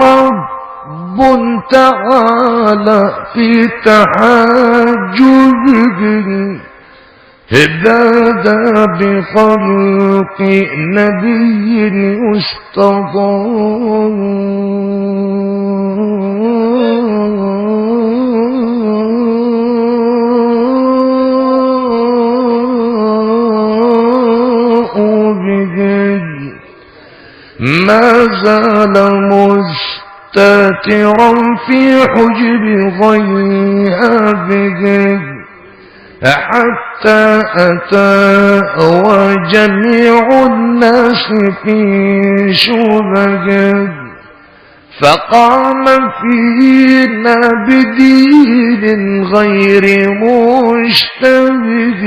رب تعالى في تحجبه هدادا بخلق نبي يستضى ما زال مستترا في حجب غيابه حتى أتى وجميع الناس في شبهه فقام فينا بدين غير مشتبه.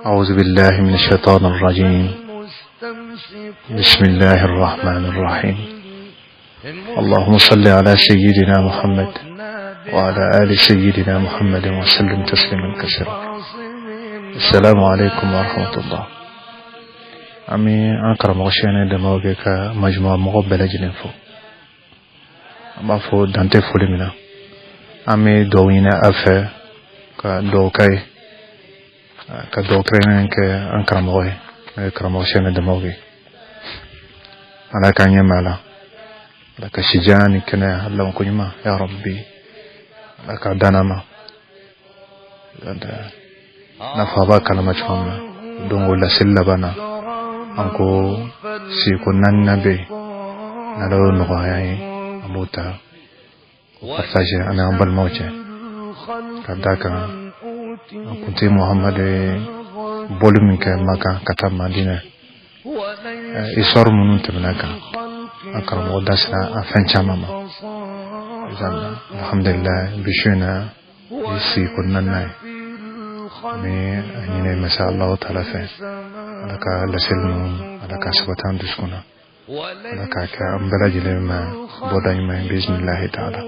أعوذ بالله من الشيطان الرجيم. بسم الله الرحمن الرحيم. اللهم صل على سيدنا محمد وعلى آل سيدنا محمد وسلم تسليما كثيرا. السلام عليكم ورحمة الله. أمي أنكر مغشينا دموغك مجموعة مقبلة جنفو أما فو دانتي فولمنا أمي دوينا أفا كدوكاي كدوكرين أنكر مغوي أنكر مغشينا دموغي على كان يمالا لك شجاني كنا اللهم كنما يا ربي لك دانما نفابا كلمة شوامنا دونغو لسلبنا أنكو سيكو ننبي نلو نغايا أموتا وفرفاجي أنا أمبال موجة كداك كنت محمد بولمك مكا كتاب مدينة إصار منون تبناك أكرم وداسنا أفنشا ماما الحمد لله بشينا يسيكو نناي مي أنيني مساء الله تعالى فيه لك لسلم لك سبتان دسكونا لك كأمبلاج لما بودايما بإذن الله تعالى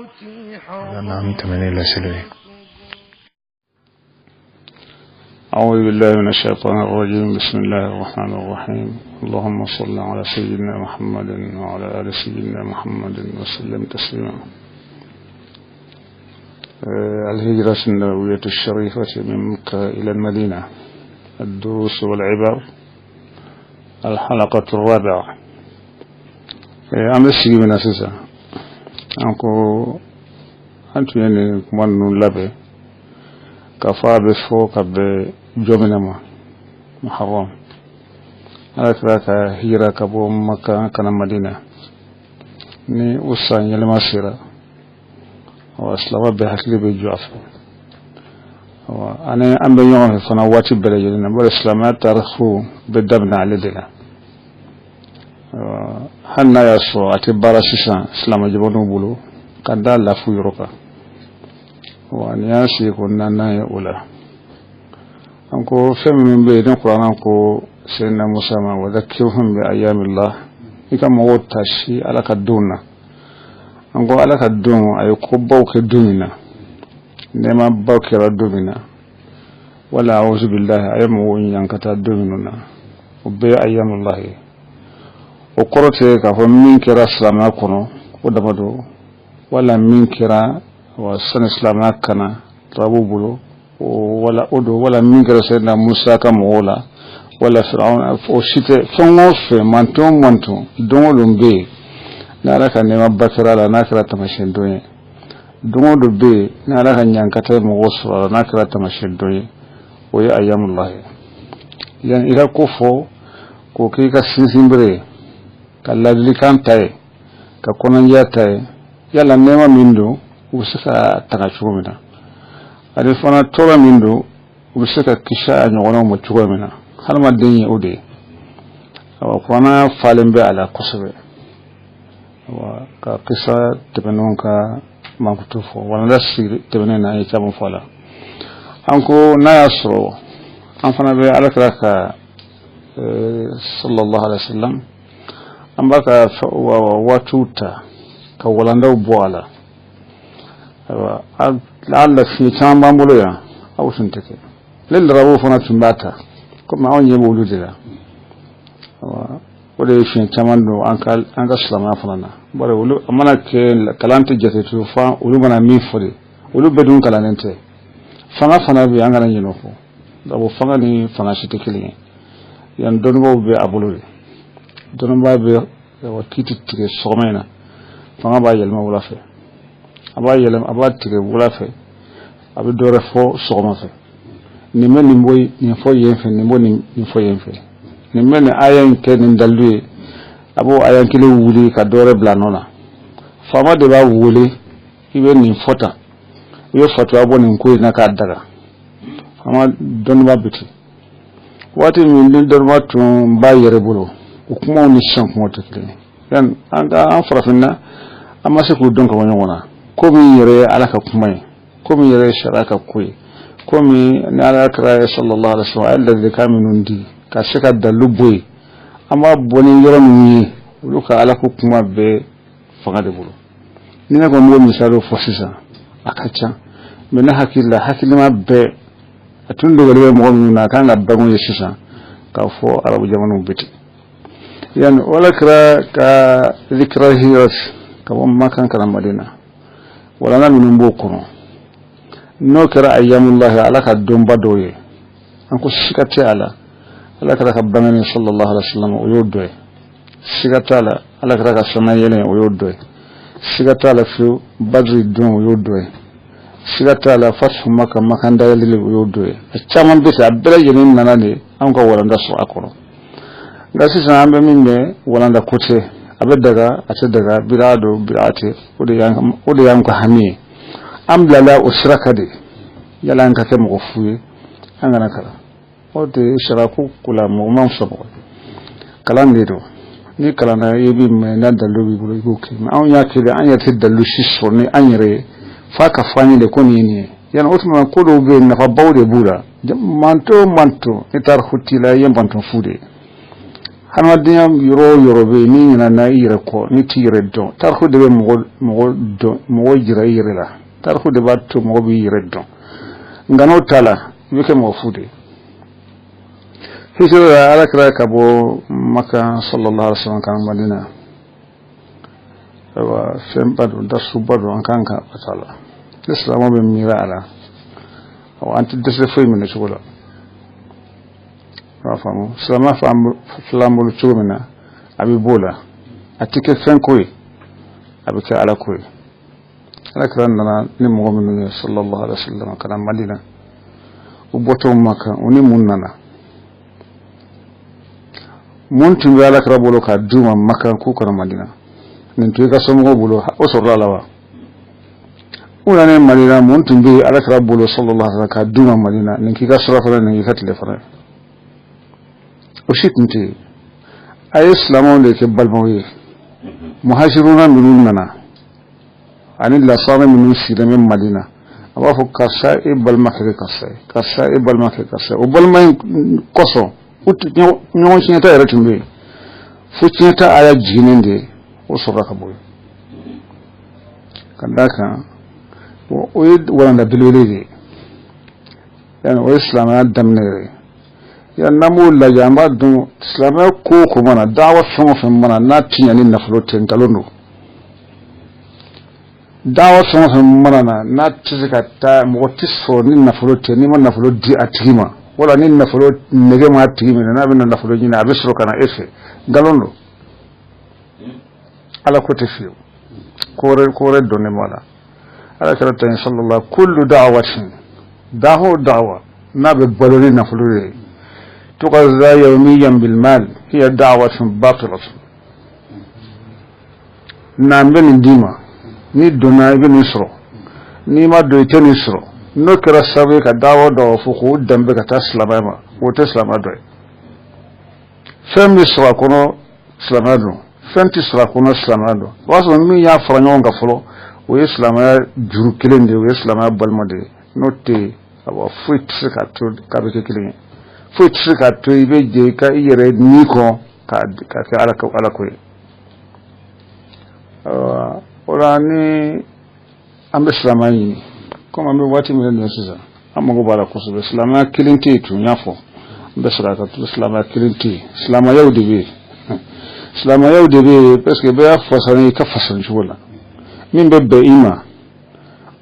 نعم تمني لسلوي. أعوذ بالله من الشيطان الرجيم. بسم الله الرحمن الرحيم. اللهم صل على سيدنا محمد وعلى آل سيدنا محمد وسلم تسليما. الهجرة النبوية الشريفة من مكة إلى المدينة، الدروس والعبر، الحلقة الرابعة. أمسي من أساسا أنكو أنتو يعني كمانو لابي كفا بفوق بجومنما محرم على كذاك هجرة كبو مكة كان مدينة ني أسان يلما سيرا وأسلام بحكلي بجوافه وأنا أم بيوم فنا واتي بلجنا بل إسلامات تاريخه بدبنا على دلا حنا يسوع أتبارا سيسان إسلام جبنا بلو كذا لا فيروكا وأنياسي كنا نايولا أنكو فهم من بين القرآن أنكو سيدنا موسى وذكرهم بأيام الله إذا موت تشي على كدونا أنكو على كدون أي كوباو كدومنا نما باكرا دومنا ولا أعوذ بالله أيام وين ينكتا دومنا وبي أيام الله وقرأتي كفمين كرا سلامنا كنو ودمدو ولا من كرا وسن سلامنا كنا رابو بلو ولا أدو ولا من كرا سيدنا موسى كمولا ولا فرعون أو شيء فنوف مانتو دون بي نالك نما باكرا لا ناكرا تمشين دوين دون بي نالك نيانكتا مغوصر لا ناكرا تمشين دوين ويا أيام الله يعني إذا كفو كوكي كسنسيمبري كاللادلي كان تاي ككونانجا تاي يلا نما مندو وسكا تناشومنا ألفنا تورا مندو وسكا كشاء نغنو متشومنا هل ما الدنيا أودي وقنا فالن بي على قصبه وكقصة تبنون كما كتوفو ونرسي تبنين أي كابون فالا أنكو نايسرو أنفنا بي على كراك صلى الله عليه وسلم أنباك واتوتا كولاندو بوالا لعل في كان بامبوليا أو سنتك للربو فنا تنباتا كما أون يبولو دلا o de fiin caman do an ka silamaya fana na bare olu amana ke kalante jate to fa olu mana min fodi olu bedun kalanente fanga bi an kana yino ko dabo fanga ni fanga site kelen yan donbo be abulori donba be wakiti tige somena fanga ba yelma wala fe aba tige wala fe abi dore fo soma fe ni men ni boy ni fo yenfe ni boni ni fo yenfe ni men ayan ke ni dalwe abo ayan kile wuli ka dore blanona fama de ba wuli ibe ni fota yo fatwa abo ni ko na ka daga fama don ba biti wati min din don ma tun ba yere bolo kuma ni shan kuma tekle yan an ga an farafina amma sai ku don ka wani wana ko mi yere alaka kuma ko mi yere sharaka koyi ko mi na alaka sallallahu alaihi wasallam alladhi kaminun di ka saka daluboy amma boni yoro mi luka alaka kuma be faga de bolo ni na ko mo misalo fosisa akacha mena hakilla be atundo gele mo na kan la bango yesisa ka fo arabu jamanu biti yan wala kra ka zikra hiyas ka won makan kana madina wala na minun bokuno no kra ayyamullahi alaka domba doye an ko sikati ala kra ka banani sallallahu alaihi wasallam o yoddo sikata ala kra ka sanayele o yoddo sikata ala fi badri don o yoddo sigata la fasu makanda yalile yodoe chaman bisa abela yenin nanane an ko walanda so akoro ngasi sambe minne walanda kote abedaga daga birate ode yang ko hami amlala usraka de yala an ka ke mo fuye angana kala ode sharaku kula mo man sobo kala ndedo ni kala na yebi me na dalubi bulo yuki an yakide an yati dalu shiso ni anyere faka fani de koni ni yana otuma ko do be na fa bawde bura manto itar khutila yembanto fude hanwa diyam yoro be ni na ire ko ni tire do tar khude be mo jira ire la tar khude batto mo bi ire do ngano tala yake mo fude hijra ala kra kabo maka sallallahu alaihi wasallam kan madina wa sembado da subado an kanka patala islamu be mira ala o anti dese foi mena chola rafamu salama flamu chumena abi bola atike fenkoy abi ka ala koy ala kran na ni mo min sallallahu alaihi wasallam kana madina u boto makka oni munnana muntu be ala kra bolo ka duma makka ku kana madina nin tuika somo bolo o sorla lawa una ne madina muntu be ala kra bolo sallallahu alaihi wasallam ka duma madina nin kika sura fara nin kika telefona o shitinti ay islamu le ke balmawi muhajiruna minun nana ani la sama minun sire men madina aba fo kasa e balmakre kasa o balmay koso ut nyon chinyata era tumbe fu chinyata aya jinende o soraka boy kandaka o wala bilwele yani o islam damnere ya namu la jamba dun islam ko mana dawa fon mana na tinya ni naflo tenkalono dawa fon mana na tizika ta mo tiso ni naflo te ni man naflo di atima wala ni naflo nege ma atima na bin naflo jina abisro kana efe galondo ala kote fiyo kore donne mala ala karata sallallahu kullu da'watin da'wa nabe baloni naflure tuqazza yawmiyan bil mal hiya da'watun batilatun nambe ndima ni dona ibn isro ni ma do ite ni isro no kira sabe ka dawo do fuku dambe ka taslama o taslama do fem isra kono slamado fenti sra kono slamado waso mi ya franyo nga folo o islam ya juru kilende o islam ya balmade note aba fuit ka to ka be kilende fuit ka to ibe je ka yere ni ko ka ala ko ora ni ambe islam yi ko ambe wati mi len sisa amago bala ko so islam ya kilente tu nyafo be sra ka to islam ya kilente islam ya udibe silamaya de be parce que be fasani ka fasan jola min be ima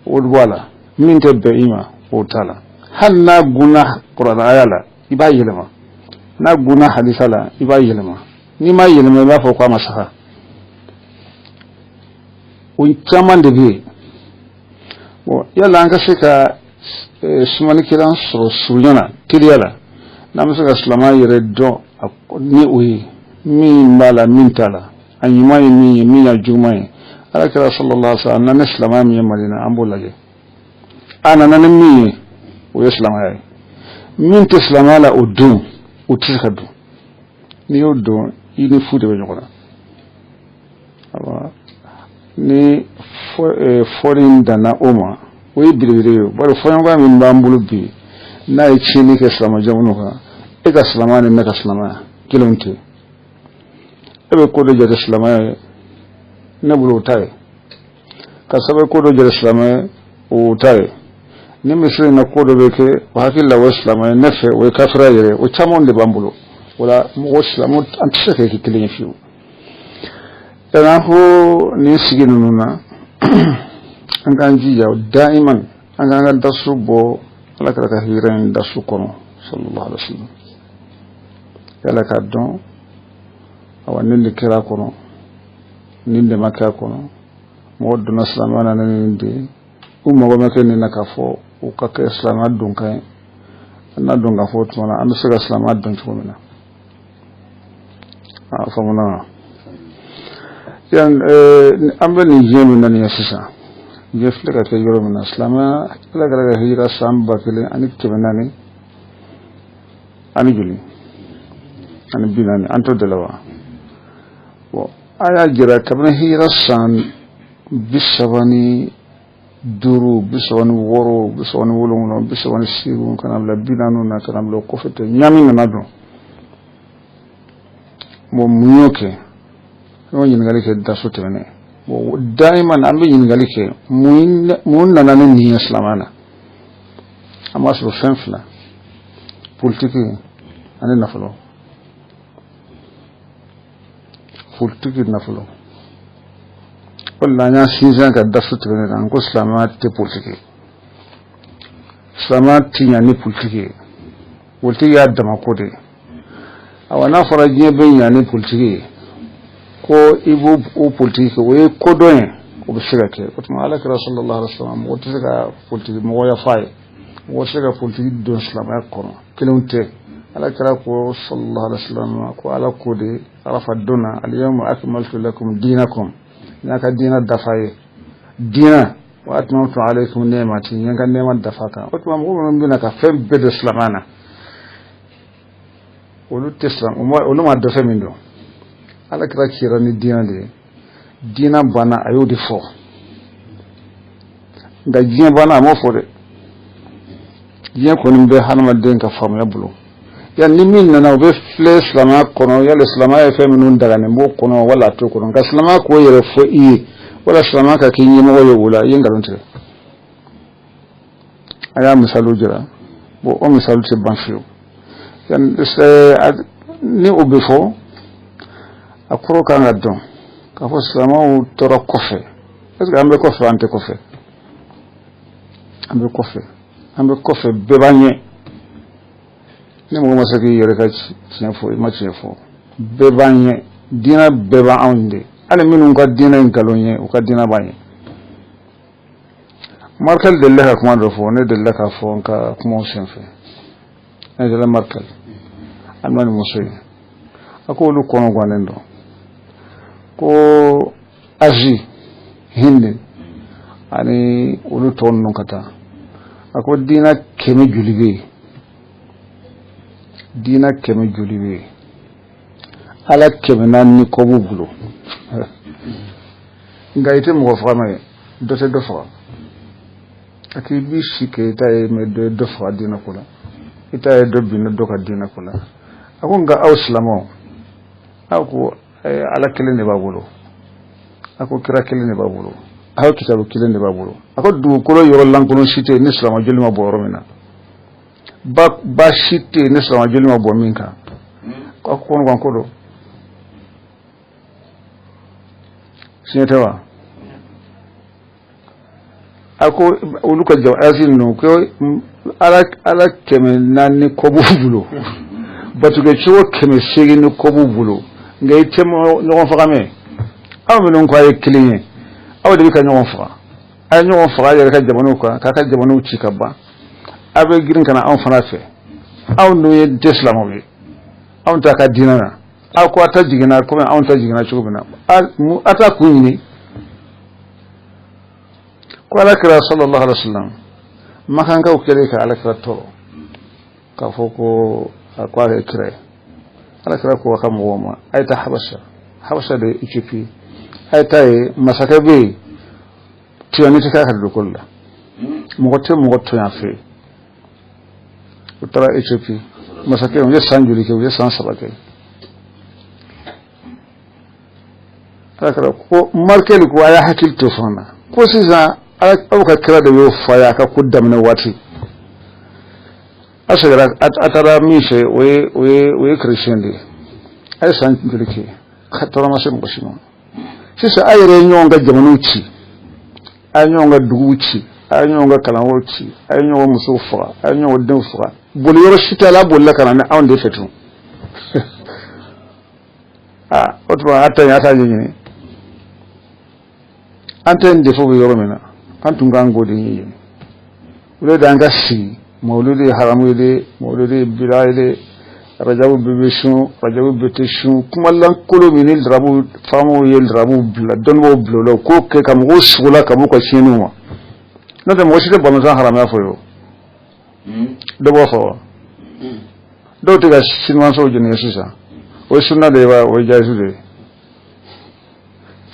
o wala min te be ima o tala hal na guna qur'an ayala iba yelma na guna hadisala iba yelma ni ma yelma ba fa kwa masaha o chaman de be bo yalla an ka se ka sumani kiran so sunyana kiliyala na musu ga islama yere do ni oyi min bala min tala anyima min ya jumai ala kira sallallahu alaihi wasallam na islama mi madina ambulaje ana nan mi o islama ya min te islama la odu o tikadu ni odu ini fude be nyora aba ni foreign dana oma we bibire bari foreign ga min bambulu bi na yi chini ke islama jamuno ka e ka islama ne na ka islama kilonte ebe kodo jere islama ne bulu taye ka sabe kodo jere islama o taye ni misri na kodo beke hakilla wa islama ne fe o kafira yere o chamon de bambulu wala mo islamu antise ke kilin fiu dana ho ni siginu nuna an kan jiya daiman an kan dasu bo ala ka hiran dasu kono sallallahu alaihi wasallam yala ka don awa ninde kira kono ninde makka kono moddo na islamana ninde umma go make ni nakafo o ka ka islama don kai na don ga foto na am sura islama don ko mina famuna yan ambe ni yemi nan ya sisa jefle ka yoro mina islama la ga hijra samba kele anik tibenani ani juli ani binani anto delawa wo aya jira kabna hijra san bisabani duru bisabani woro bisabani wolongo bisabani siru kana bla binanu na kana bla kofete nyami na do mo munyoke no yingali ke daso tene wo daiman ambe yingali ke mun na nan ni islamana amma so fenfla politique ani nafalo politique nafalo wala nya sizan ka daso tene nan ko islama te politique islama tinya ni politique wolti ya dama ko de awana faraje ben ya ni politique ko ibu o politique we ko doyen ko be sigate ko tuma ala kira sallallahu alaihi wasallam o tiga politique mo ya fay o tiga politique do islam ya kono kelunte ala kira ko sallallahu alaihi wasallam ko ala ko de arafa duna al yawma akmaltu lakum dinakum naka dina dafaye dina wa atmamtu alaykum ni'mati nyanga nemat dafaka o tuma mo mbina ka fembe de islamana olu teslam olu ma dafa min do ala kira kira ni dina de dina bana ayo de fo da dina bana mo fo de dina ko nimbe hanama den ka fam ya bulo ya ni min na be fle islama kono ya islama ya fe min daga ne mo kono wala to kono ka islama ko yere fo yi wala islama ka kinyi mo yo wala yin galonte aya misalu jira bo o misalu te banfiyo yan ni ubifo akuro kanga don ka fo islama toro kofe est-ce que ambe kofe ante kofe ambe kofe bebanye ni mo ma saki yere ka tiafo ma tiafo bebanye dina beba ande ale minun ka dina ngalonye o ka dina banye markal de la kuma do fo ne de la ka fo ka kuma senfe ne de la markal amani musoy ako lu kono gwanendo ko aji hindi ani ulu tonno kata ako dina keme julibe ala keme nanni ko bubulo ngaite mo fama dote do fa aki bi shike tay me do fa dina kula ita do bi no do ka dina kula ako nga auslamo ako ala kelen ne babulo ako kira kelen ne babulo ako kitabu kelen ne babulo ako du ko yoro lankono cité ni islama jolima bo romina ba cité ni islama jolima bo minka ko kono do sinetawa ako uluka jawasin no ko ala keme nanni ko bubulo batuge ciwo keme segi ni ko bubulo ngay temo no fakame aw non ko ay client aw de ka no fa ay no fa ya ka jamanu ko ka jamanu ci kabba abe girin kana an fana fe aw no ye desla mo be aw ta ka dinana aw ko ta jigina ko aw ta jigina ci ko bina ata ku ni ko ala kira sallallahu alaihi wasallam makan ka ukele ka ala kira to ka foko akwa kire ala kira ko ka mo ma ay ta habasha de Ethiopia ay tay masakabe tiyani ta ka do kolla mo to ya fe utara Ethiopia masakabe ye sanjuli ke ye san sabake ala kira ko markel ko ya hakil to fana ko siza aka kira da yau faya ka kudda mana wati asagara atara mishe we christian de ay san tilike khatara ma sem bashima sisa ayre nyonga jamanuci ay nyonga duguci ay nyonga kalawoci ay nyonga musufa ay nyonga dinfa bol yoro sitala bolla kana na awde fetu otba ata nyini anten defo yoro mena antum gango de yi wala da ngasi mauludi haramudi mauludi bilaide rajabu bibishu rajabu bitishu kuma lan kolo minil drabu famu yel drabu bla donwo blolo ko ke kam go shula kam ko chinuma na da mo shi da banza harama foyo do bo fo do tiga sinwan so jini sisa o sunna de wa o jaisu de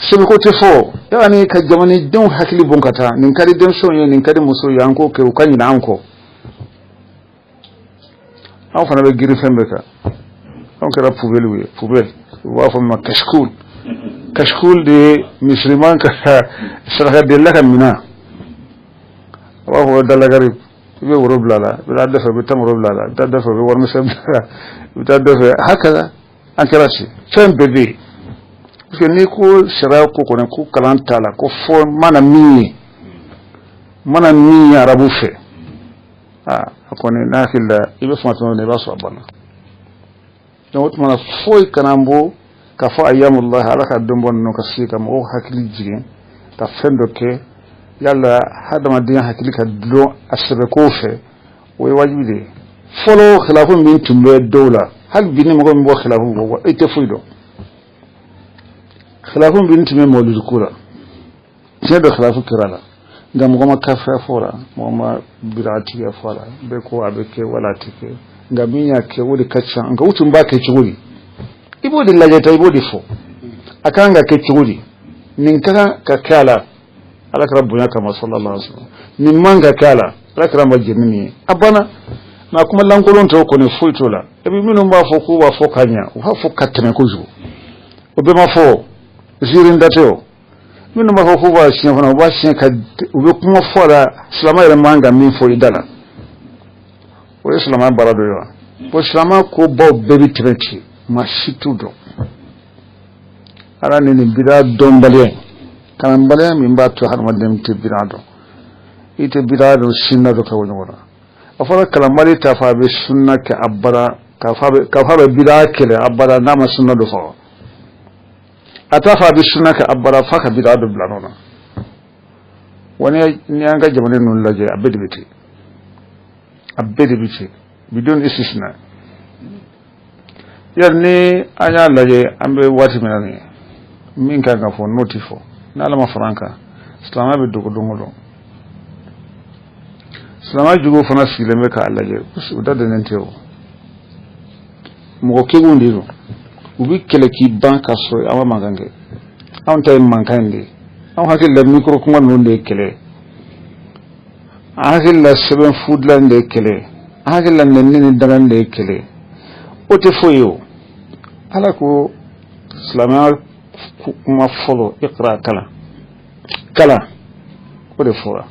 sebe ko te fo yani ka jamani don hakili bonkata nin kadi den so nin kadi muso yanko ke ukanyi na anko aw fana be giri fembe ka on kera poubelle wa fo ma kashkul de musliman ka sala de la kamina wa fo dala garib be woro blala be da defa be tam woro blala da defa be wor musem da defa haka an kera ci fembe be parce que ni ko sira ko ko ko kalanta la ko fo mana mi arabu fe akone nakilla ibe famato ne ba so abana donc mana foy kanambo ka fo ayyamullah ala ka dombon no ka sika mo hakili jigen ta fendo ke yalla hadama din hakili ka do asbe ko fe way wajide folo khilafun min tumbe dawla hal binni mo ko khilafun go ite fuido khilafun bin tume mawlid kura c'est de khilafu kirala ngam goma kafa fora moma birati ya fora be ko abeke wala tike ngam minya ke wodi kacca nga wutum ba ke ciguri ibodi lajeta ibodi fo akanga ke ciguri nin kaka ka kala alaka rabbuna kama sallallahu alaihi wasallam nin manga kala alaka ramba jinni abana na kuma lankolon to ko ne fuitola ebi minum ba fo ko ba fo kanya wa fo katme ko ju obe ma fo zirin dateo minu ma ko ba shi fana ba shi ka ube kuma fora islama ira manga min fo idala o islama barado yo po islama ko ba bebi treti ma shitudo ara ni bida dombale kan bale min ba to har madem te birado ite birado sinna do ka woni wona afara kalamari ta fa be sunna ka abara ka fa be bida kele abara na ma sunna do fa atafa bi sunaka abara faka bidadu blanona wani ni anga jamane nun laje abedi biti bidon istisna yarni anya laje ambe wati menani min ka ga fo notifo na lama franka islama be dogo dongolo islama jugo fana sileme ka laje uda denen tewo mo ke gundiro ubi kele ki banka so awa magange on tay mankande on hakil la micro ko non de kele hakil la seben food la de kele hakil la nenni daran de kele o te foyo ala ko islama kuma folo iqra kala o de fora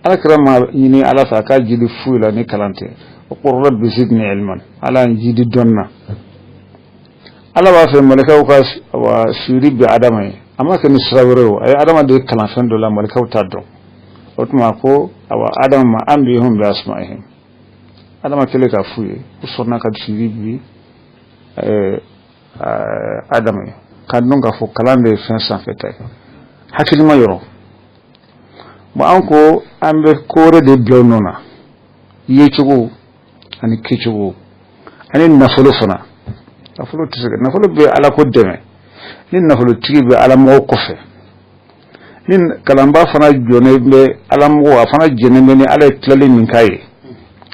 ala krama yini ala fa ka jidi fuila ni kalante o qur rabbi zidni ilman ala jidi donna ala ba fe malaka wa suri bi adamai amma ke ni sirawo ay adama de kalan fen do la malikaw taddo otuma ko awa adama ma ambi hum bi asma'ihim adama kele ka fuye usonna ka siribi adama kan non ga fo kalande fen san fetay hakili ma yoro mo anko ambe kore de blonona yechugo ani kichugo ani nafolo fana nafolo tisga nafolo be ala ko deme nin nafolo tigi be ala mo ko fe nin kalamba fana jone be ala mo fana jene be ni ala tlali min kai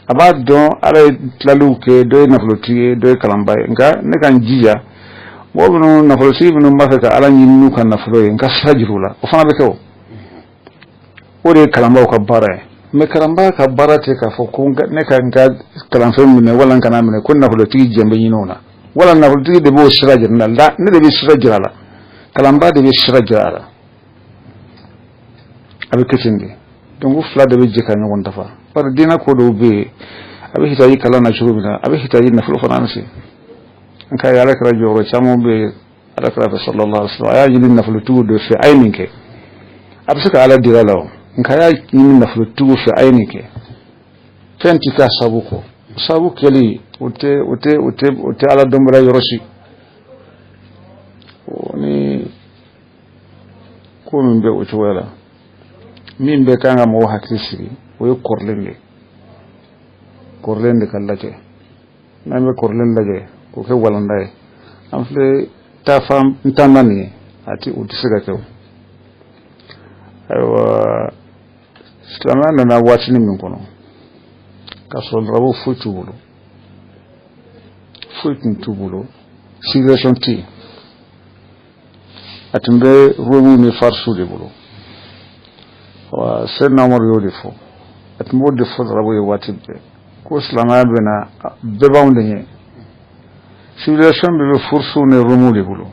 aba don ala tlalu ke do nafolo tigi do kalamba nga ne kan jiya mo no nafolo tigi no mafaka ala nyinu kan nafolo nga sajrula o fana be ko o de kalamba ko bare me karamba ka barate ka fo ko ne kan ga kalamfe mun wala kana mun ko na holoti jembe yinona wala na holoti de bo sirajir na la ne de sirajir la kalamba de sirajir ala abi kecindi donc fla de be jeka ngon dafa par dina ko do be abi hitayi kala na shuru bina abi hitayi na fulo fana nasi an ka yara kra joro chamo be ala kra sallallahu alaihi wasallam ya jilin na fulo tu do fi ayninke abi saka ala diralaw nkaya yin na flutu fi ainike fenti ka sabu keli ute ala dombra yorosi oni ko min be uto wala min be kanga mo hakisi o korlende kallate na me korlende je ko ke walanda am fle ta fam ntanani ati utisiga kew aywa islamana na watini min kono kaso rabo futubulo civilisation ti atumbe romu ni farsu de bulo wa senna mor yodi fo atumbo de fo rabo e watibbe ko islamana bena bebawnde nye civilisation be fursu ne romu de bulo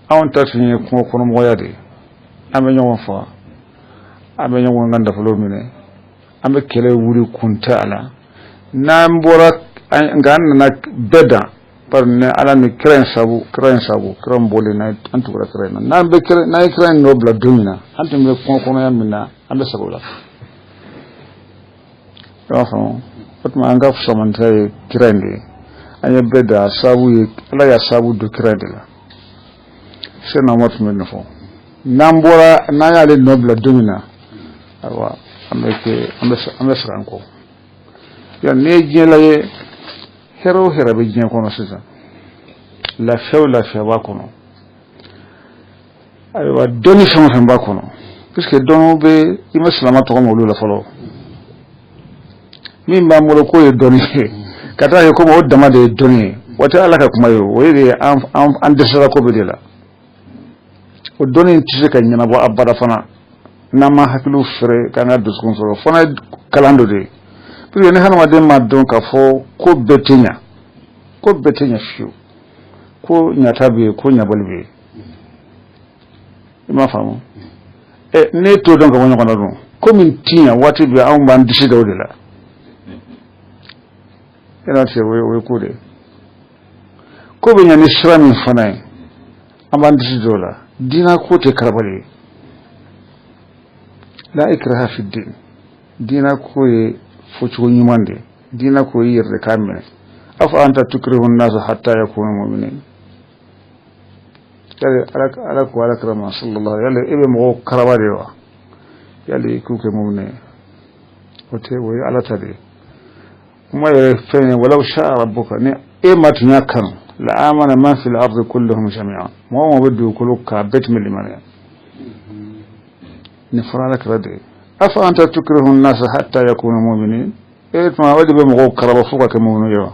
awon tatini ko kono moyade ame nyon fa ame nyon nganda folo mine ame kele wuri kunta ala nambora ngan na beda par ne ala ni kren sabu kren bole na antu kra kren na be kren na kren nobla domina antu me ko ya mina ande sabu la rafa otma anga fsamanta kren de anya beda sabu ye ala ya sabu do kren de la sena mot me nfo nambora na ya le nobla domina awa ambe franco ya ne jela ye hero be jien kono sisa la few ba kono aywa doni sama ba kono puisque dono be imaslama to mo la folo min ba mo ko e doni kata ye ko mo dama de doni wata alaka kuma yo wede an desara ko be de la o doni tise kan nyana bo abada fana nama hakilu fere kana duskun so fana kalando de puis ne hanwa de ma donc afo ko betenya fiu ko nyatabe ko nyabolbe ima famu ne to donc wonyo kono don ko min tinya wati be an ban disi dawde la ina se we ko de ko be nyani srami fana an ban disi dola dina ko te karbale la ikraha fi din dina ko e focho nyumande dina ko yirde kamene afa anta tukrihu an-nas hatta yakunu mu'minin yale ala ko ala karama sallallahu yale ibe mo karabade wa yale kuke mu'mine ote wo ala tade kuma ya fene walau sha'a rabbuka ne e matunya kan la amana man fil ardi kulluhum jami'an mo badu kuluka betmil liman نفرانك ردي أفأنت تكره الناس حتى يكونوا مؤمنين إيه ما ودي بمغوب كرب فوقك مؤمنين يوا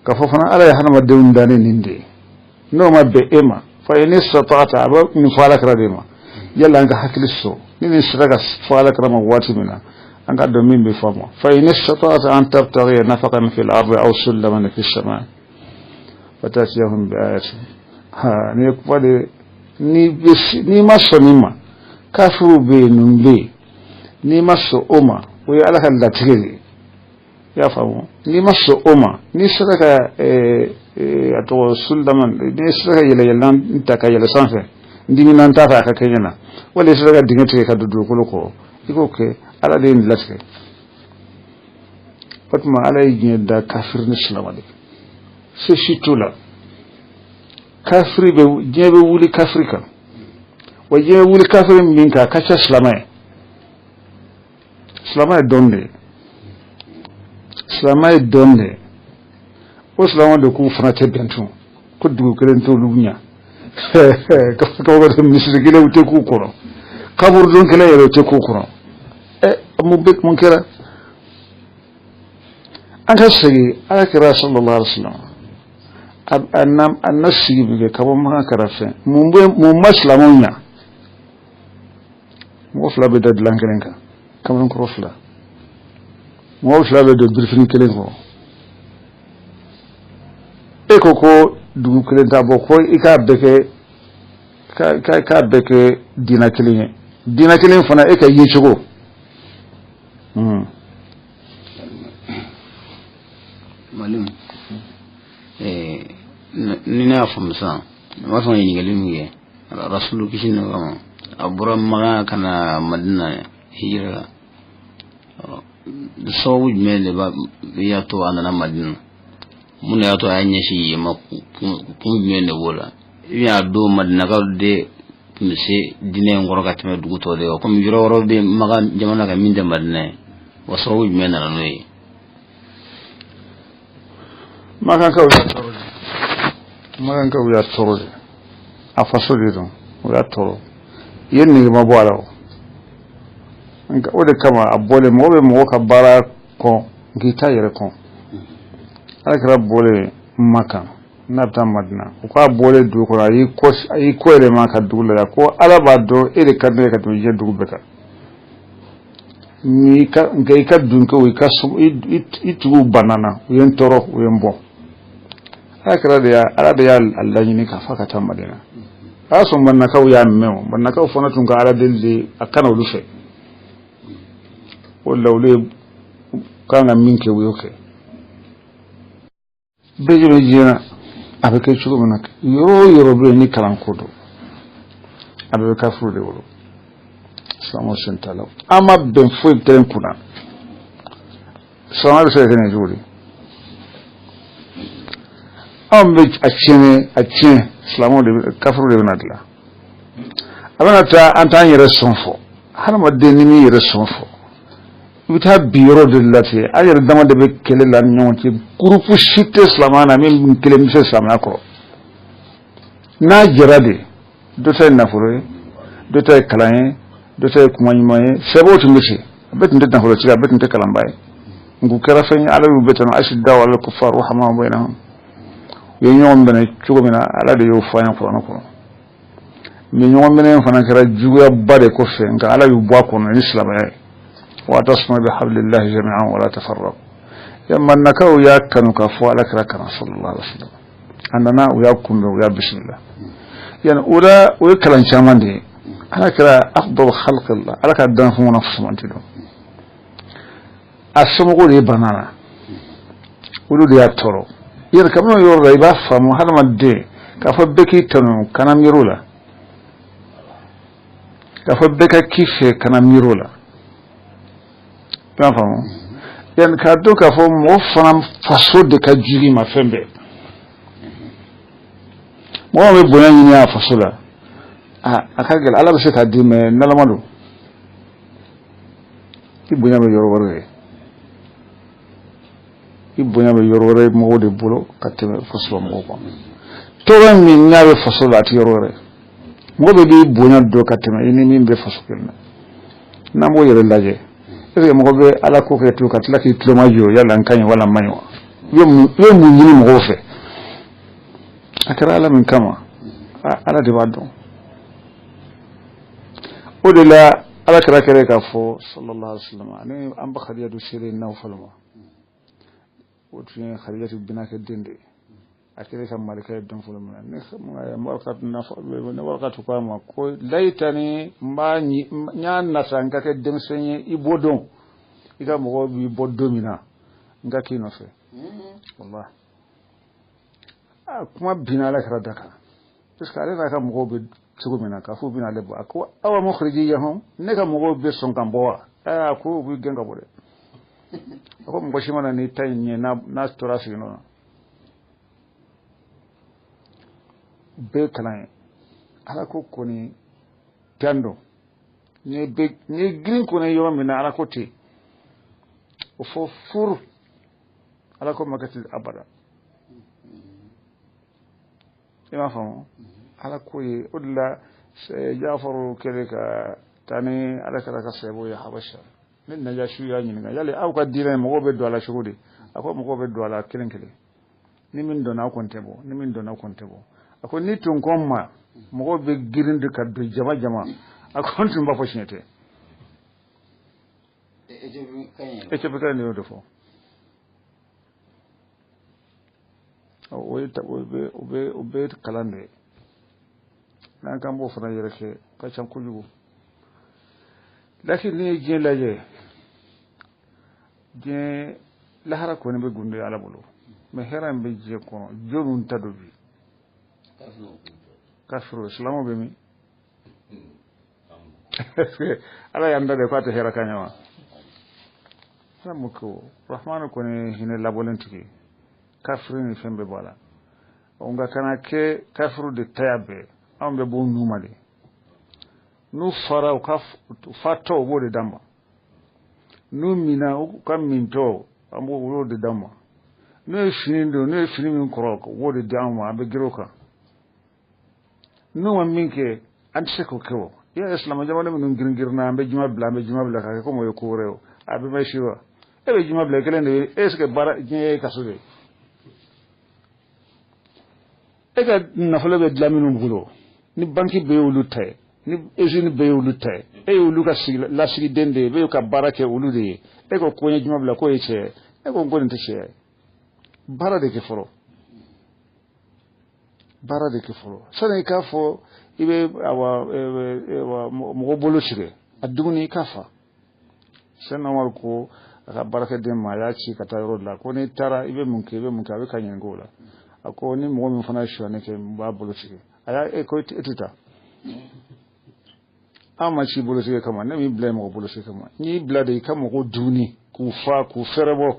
كفوفنا على يحنا مدون دانين هندي نوما بإما فإن استطعت عبا من فالك رديما يلا أنك حكي للسو نين استرقى فالك رما واتي منا أنك دومين بفهمه فإن استطعت أن تبتغي نفقا في الأرض أو سلما في السماء فتأتيهم بآيات ni kwade ni maso nima kafu be numbe ni maso oma we alaka latigeli ya famu ni maso oma ni sadaka ato suldaman ne saka yele ta ka yele sanfe ndimi nan ta fa ka kenyana wala saka dingete ka dudu ko iko ke ala de latke fatma ala yi da kafir ni islamalik c'est surtout là kafiri be jebe wuli kafrika wa jebe wuli kafiri minka kacha islamay donde o silama de ku fana te bentu ko dugu kelen to lunya ko ko misiri gele ute ku koro kabur don kele yero te ku koro mu bek mun kera anta sigi akira sallallahu alaihi wasallam annasi bi kabo ma karafe mu maslamunya mo fla be dad lankelenka kamon ko fla mo fla be do birfini kelen ko e ko dugu kelen ta bo ko ika beke ka beke dina kelen fana e ka yichugo malum ni na famsa ma fa yin galin ye rasulu kishin no abura maga kana madina hijira so wuj mele ba ya to anana madina mun ya to anya shi ma kun mele wala ya do madina ka de mise dine ngoro ka teme dugu to de ko mi joro be maga jamana ka minde madina wasro wuj mele na noyi magan ka ya toro a faso de don ya toro yen ni ma boala nka o de kama abole mo be mo ka bara ko gita yere ko akra bole maka nabta madina ko abole du ko ayi ko ele maka dula ya ko alaba do ele kadne ka to je du beta ni ka ngai ka dun ko ka so itu banana yen toro yen bo akra de ya ala de ya Allah ni ka faka ta madina aso banna kaw ya mew banna kaw fona tun ka ala delli akana lu fe wala wala kanga minke wiyoke beje jena abeke chugo manak yoro be ni kalan kodo abe ka furu de wolo samo sentalo ama ben foi ten kuna sama se tene juri ambe achine islamo de kafru de nadla abana ta anta yere sonfo harma de ni yere sonfo bita biro de lati ayere dama de be kele la nyonti groupe shite islamana min kele mi islamana ko na jirade do tay nafuro do tay kalaye do tay kumanyimaye sebo tumbishi betin de nafuro ci betin de kalambaye ngu kera fani ala yu betan ashidda wal kuffar rahama bainahum ye ñoom bene cugo mina ala de yo fanya ko nako mi ñoom bene fana kera jugo bade ko fe nga ala yu bo ko no islamay wa tasma bi hablillahi jami'an wa la tafarraqu yamma nakaw ya kanu ka fo ala kera kana sallallahu alaihi wasallam annana ya kumbe ya bismillah yana ula o kalan chamande ala kera afdal khalqillah ala ka dan fu nafsu mantido asmo ko le banana ulu de ya toro yer kamno yor rayba famu halmadde ka fa beki tanu kana mirula ka fa beka kife kana mirula famu yen ka do ka fo mo fam faso de ka jiri ma fembe mo be bonya ni ya faso la akagel ala be se ka dime nalamado ibunya be yor worre ibunya be yorore mo de bulo kateme faso mo ko to mi nyawe faso la ti yorore mo be di ibunya do kateme ini min be faso kelna na mo yere laje e mo be ala ko ke to katla ki tlo majo yalla nkanya wala mayo yo mu yini mo fe akara ala min kama ala de bado o de la ala kara kare ka fo sallallahu alaihi wasallam ani amba khadiyatu sirin nawfalma وتشين خريجة بناك الدندي أكيد كم مالك يدون فلما مرقت نفع مرقت قام كوي ليتني ما نيان نسان كك دمسني يبودون إذا مغو يبودون منا نكاكي نفع والله kuma binala kara daka parce que ale ka mɔgɔw bɛ cogo min na k'a fɔ binale bɔ a ko awa mukhrijiyahum ne ka mɔgɔw bɛ sɔn kan bɔ wa a ko u bɛ gɛn ka bɔ dɛ a ko mɔgɔ si mana n'i ta in ɲɛ n'a tora sigi nɔ bɛɛ kalan ye ala ko kɔni tan don ni girin kɔni yɔrɔ min na ala ko ten o fɔ furu ala ko makati abada i m'a faamu ala ko ye o de la Jafaru kɛlen ka taa ni ala kɛra ka sababu ye Habasha ne Najashi y'a ɲininka yali aw ka diinɛ mɔgɔw bɛ don a la cogo di a ko mɔgɔw bɛ don a la kelen kelen ni min donna aw kɔni tɛ bɔ ni min donna aw kɔni tɛ bɔ a ko ni tun ko ma mɔgɔw bɛ girin de ka don jama jama a ko n tun b'a fɔ siɲɛ tɛ e cɛ bɛ kɛ nin y'o de fɔ o bɛ kalan de n'an kan b'o fana yɛrɛ kɛ ka ca kojugu lakin ni ye diɲɛ lajɛ diɲɛ lahara kɔni bɛ gundo ala bolo mais hɛrɛ in bɛ diɲɛ kɔnɔ jɔnw ta don bi kafiro silamɛw bɛ min ala y'an da de k'a tɛ hɛrɛ kan ɲɛ wa ala m'o kɛ o rahmanu kɔni hinɛ labɔlen tigi kafiri ni fɛn bɛɛ bɔ a la nka kana kɛ kafiru de taya bɛɛ anw bɛ bɔ n'u ma de n'u fara u ka fatɔ u b'o de d'an ma n'u mina u ka mintɔ an b'o de d'an ma n'u ye fini don n'u ye fini min kɔrɔ u b'o de d'an ma an bɛ girin o kan n'u ma min kɛ an tɛ se k'o kɛ o i y'a ye silamɛ jamana minnu girin-girinna an bɛ juma bila k'a kɛ komi o ye ko wɛrɛ o a bɛ mɛn si wa e bɛ juma bila kelen de ye est ce que baara diɲɛ ye kaso de ye e ka nafolo bɛ dilan minnu bolo ni banki bɛɛ y'olu ta ye ni usine bɛɛ y'olu ta ye e y'olu ka lasigiden de ye e bɛ ka baara kɛ olu de ye e ko ko n ye juma bila k'o ye tiɲɛ ye e ko n ko nin tɛ tiɲɛ ye baara de kɛ fɔlɔ baara de kɛ fɔlɔ sani i k'a fɔ i bɛ mɔgɔ bolo tigɛ a dumuni i k'a fa sani Amadu ko a ka baarakɛden ma a y'a ci ka taa yɔrɔ la ko n'i taara i bɛ mun kɛ a bɛ ka ɲininka o la a ko ni mɔgɔ min fana ye sonyani kɛ n b'a bolo tigɛ a y'a ko e tɛ taa an ma ci bolo tigɛ kama ne m'i bila mɔgɔ bolo tigɛ kama n y'i bila de i ka mɔgɔ dumuni k'u fa k'u fɛrɛbɔ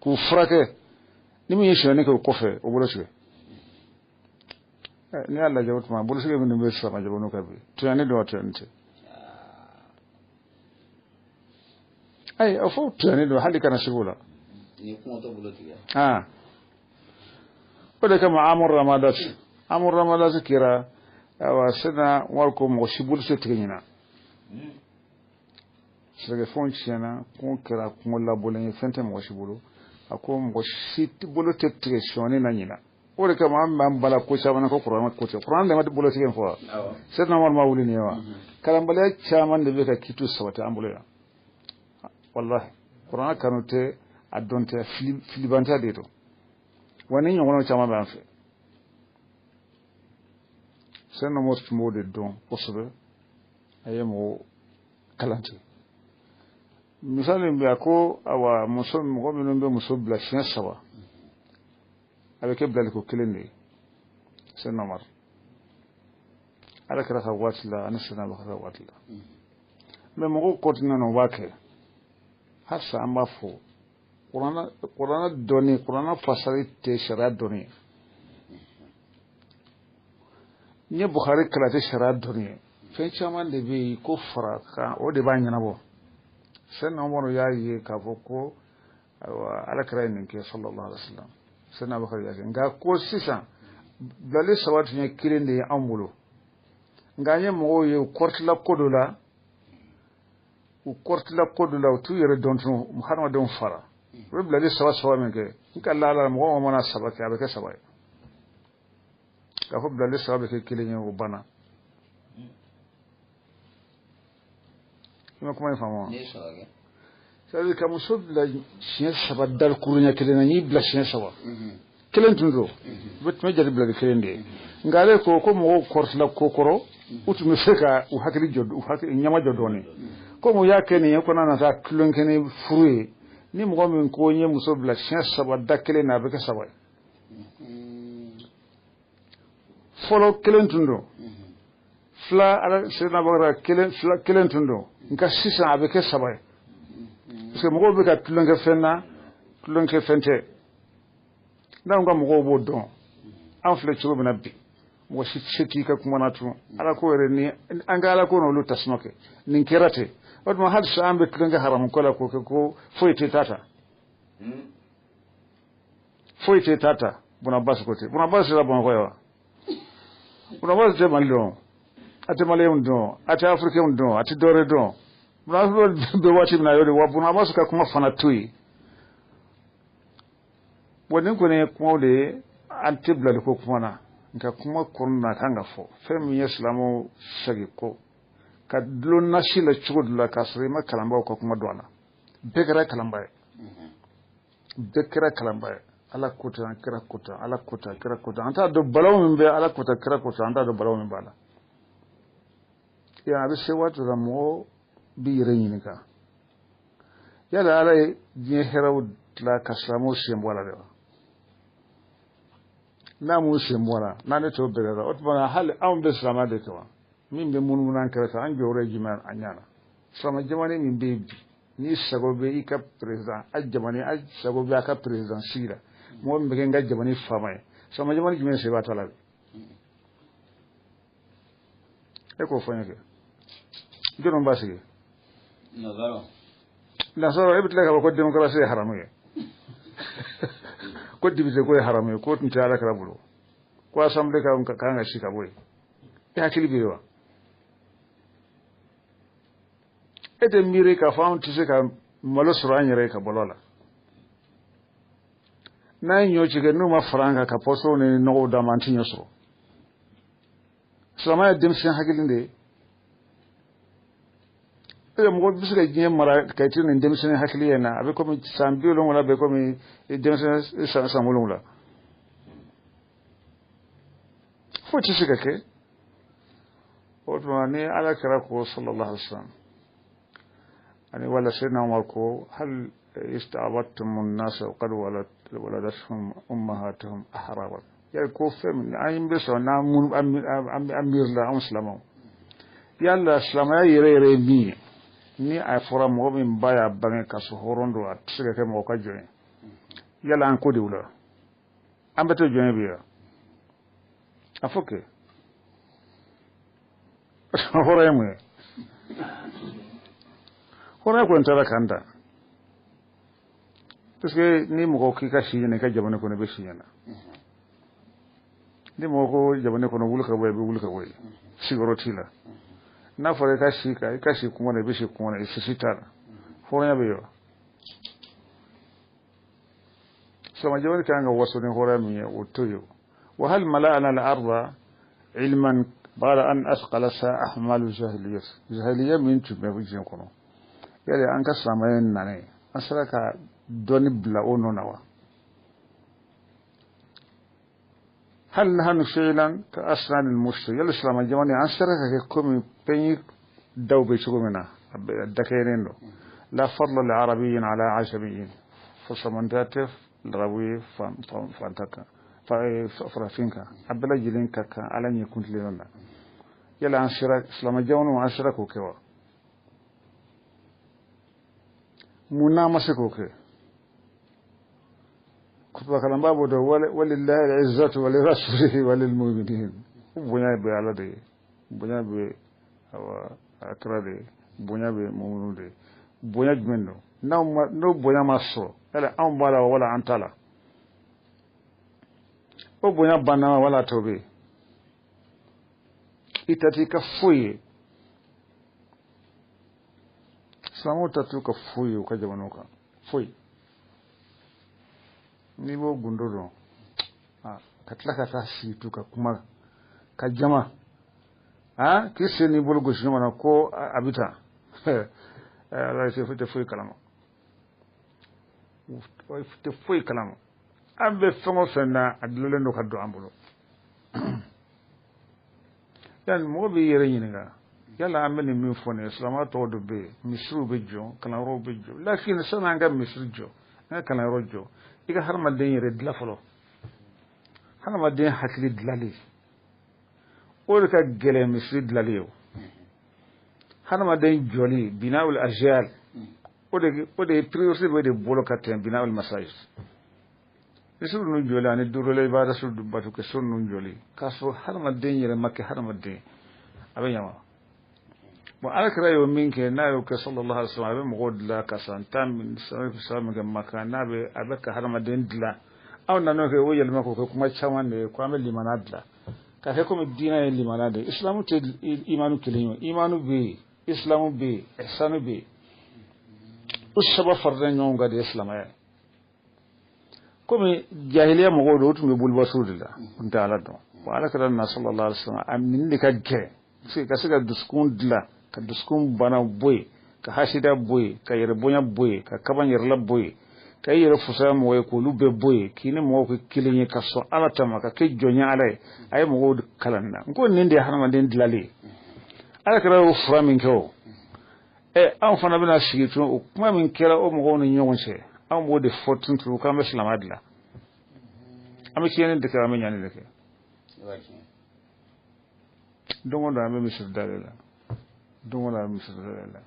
k'u furakɛ ni min ye sonyani kɛ o kɔfɛ o bolo tigɛ n'i y'a lajɛ o tuma bolo tigɛ minnu bɛ sama jamana kan bi tonyani don a tonyani tɛ ayi a fɔ tonyani don hali kana sigi o la o de kama amur ramadat kira awa sena warko mɔgɔ si bolo se tigɛ ɲina sɛgɛfɛnw tiɲɛna kun kɛra kungo labɔlen ye fɛn tɛ mɔgɔ si bolo a ko mɔgɔ si bolo tɛ tigɛ sɔɔni na ɲina o de kama an b'an bala ko caman ko kuranɛ ko tɛ kuranɛ dama tɛ bolo tigɛ fɔ wa sɛdina Umaru ma wuli nin ye wa kalanbaliya caman de bɛ ka kiitu sabati an bolo yan wallahi kuranɛ kanu tɛ a dɔn tɛ filibantɛ de don wa ni ɲɔgɔnnaw caman b'an fɛ sɛdina Umaru tun b'o de dɔn kosɛbɛ a ye mɔgɔ kalan tigɛ misali bɛ a ko awa mɔgɔ minnu bɛ muso bila siɲɛ 3 a bɛ kɛ bilaliko 1 de ye sɛdina Umaru ala kɛra ka waati la ani sɛdina Abubakar ka waati la mais mɔgɔw kɔtina na u b'a kɛ halisa an b'a fɔ kuranɛ dɔnni kuranɛ fasali tɛ sariya dɔnni ye n ye Bukhari kalan tɛ sariya dɔnni ye fɛn caman de bɛ yen ko fara kan o de b'a ɲɛnabɔ sɛdina Umaru y'a ye k'a fɔ ko ala kɛra ye nin kɛ sallallahu alaihi wa sallam sɛdina Abubakar y'a kɛ nka ko sisan bilali 3 tun ye 1 de ye anw bolo nka an ye mɔgɔw ye u kɔrɔtila ko dɔ la u t'u yɛrɛ dɔn tun hadamadenw fara u bɛ bilali 3 min kɛ n ka laala mɔgɔ mana 3 kɛ a bɛ kɛ 3 ye k'a fɔ bilali 3 bɛ kɛ 1 ye o banna i ma kuma in faamu wa c'est à dire ka muso bila siɲɛ 3 darikuruɲɛ 1 na n y'i bila siɲɛ 3 1 tun don u bɛ tun bɛ jate bilali 1 de ye nka ale ko mɔgɔw kɔrɔtila ko kɔrɔ u tun bɛ se ka u hakili ɲama jɔ dɔɔnin komi u y'a kɛ nin ye ko na taa tulonkɛ ni furu ye ni mɔgɔ min ko n ye muso bila siɲɛ 3 da 1 na a bɛ kɛ 3 ye folo kelen tundo fla ala sena bagara kelen tundo nka sisa abe ke sabay parce que mo be ka tulonge fenna tulonge fente ndaw nga mo bo don an fle chugo bina bi mo shiki ka kuma na tu ala ko re ni an ga ala ko no lu tasmake nin kirate wadma hal sa ambe tulonge haram ko la ko foyte tata buna bas kote buna bas la bon koyo buna bas te malon ate malem don ate africain don ate dore don buna be wati na yori wa buna bas ka kuma fana tui wonin ko ne kuma de antibla ko kuma na nka kuma kurna kanga fo fem islamu sagi ko ka dlon nashila chudla kasri ma kalamba ko kuma dona bekara kalamba ala kuta kira kuta anta do balaw min be ala kuta kira kuta anta do balaw min bala ya abi se watu da mo bi reyin ka ya da ala je heraw la kasamo sembola de na mu sembola na ne to be da otma hal am be sama de to min be mun munan karata an jore jiman anyana sama jamani min be ni sagobe ika president ajamani sagobe aka president sira mo be nga jamani famay sama jamani jimen se batala e ko fanyake jono mbasige nazaro e bitla ka ko demokrasi haramuye ko dibite ko haramuye ko tunta ala kala bulo ko assemblée ka nga shika boy e hakili biwa ete mire ka faam tise ka malo suranyere ka bolola na nyochi ke numa franga ka poso ne no da mantinyo so sama demsen hakilinde e mo bisga jine mara ka tin demsen hakiliye na abe ko mi sambiolo wala be ko mi demsen samolo wala fo tise ka ke otmani ala kara ko sallallahu alaihi wasallam يعني ولا سيدنا عمر كو هل استعبدتم الناس وقد ولدتهم أمهاتهم أحرارا يعني كو فهم أين بس أنا أمير لا مسلمون يلا إسلام يري مي ni afora mo min baya bange kaso horondo atsike ke mo ka join yala an ko diwla ambato join biya afoke horaymu kona ko ntara kanda parce que ni mo ko ka shi ne ka jamane ko ne be shi yana ni mo ko jamane ko no wulka boy sigoroti la na fore ka shi kuma ne be shi kuma ne shi sitar fora be yo so ma jamane kan ga waso ne hora mi o toyo wa hal mala'ana al-ardha ilman bala an asqala sa ahmalu jahiliyyah min tume bujin kono yale an ka samayen nane asraka doni bla ono nawa hal nahnu shaylan ka asnan al-mushri yale islama jamani an saraka ke komi penyi dawbe chugumena dakenendo la fadla al-arabiyyin ala ajamiyyin fasamantatef rawi fantaka farafinka abla jilinka ka alanye kuntlena yale an saraka islama jamani an saraka kewa muna masiko ke kutuba kalamba bodo walillahi al-izzatu wa lirasulihi wa lilmu'minin bunya be alade bunya be awa akrade bunya be mu'minude bunya jmendo no bunya maso ala an bala wala antala o bunya bana wala tobe itati ka fuye samu tatu ka fuyo ka jamano ka fuy ni bo gundoro ka tlaka ta shi tuka kuma ka jama kisse ni bulgo shi mana ko abita Allah sai fita fuy kalama fita fuy kalama ambe fongo fenna adlole no ka do ambulo yan mo bi yere nyinga yalla amene min fone islama to do be misru be jo kana ro be jo lakin sana nga misru jo nga kana ro jo iga har ma den yere dla folo har ma den hakli dlali o de ka gɛlɛn misiri dilanli ye hadamaden jɔli binawul ajyal o de ye priorité bɛ de bolo ka tɛmɛ binawul masajid misiri ninnu jɔli ani durole ibada su batu kɛ so ninnu jɔli k'a sɔrɔ hadamaden yɛrɛ ma kɛ hadamaden a bɛ ɲama bon alakira y'o min kɛ n'a y'o kɛ sallallahu alaihi wasallam a bɛ mɔgɔw dilan ka san 10 min kɛ Maka n'a bɛ a bɛ ka hadamaden dilan aw nan'o kɛ o yɛlɛma k'o kɛ kuma caman de ye ko an bɛ limana dilan k'a kɛ komi diinɛ ye limana de ye islamu tɛ imanu kelen ye imanu bɛ yen islamu bɛ yen ihsanu bɛ yen o saba faralen ɲɔgɔn kan de ye silamɛya ye komi jahiliya mɔgɔw don o tun bɛ bolibasiw de la o tun tɛ ala dɔn bon alakira na sallallahu alaihi wasallam a nin de ka gɛlɛn ka se ka dusukun dilan ka dusukun bana bɔ yen ka hasida bɔ yen ka yɛrɛ bonya bɔ yen ka kaban yɛrɛla bɔ yen ka i yɛrɛ fusaya mɔgɔ ye k'olu bɛɛ bɔ yen k'i ni mɔgɔw kɛ kelen ye ka sɔn ala ta ma ka kɛ jɔnya ala ye a ye mɔgɔw kalan na n ko nin de ye hadamaden dilanlen ye alakira y'o fura min kɛ o anw fana bɛna sigi tun o kuma min kɛra o mɔgɔw ni ɲɔgɔn cɛ anw b'o de fɔ tuntun k'an bɛ silamɛya dilan an bɛ tiɲɛni de kɛ an bɛ ɲani de kɛ don o don an bɛ misiri dalen la don o don an bɛ misiri dalen la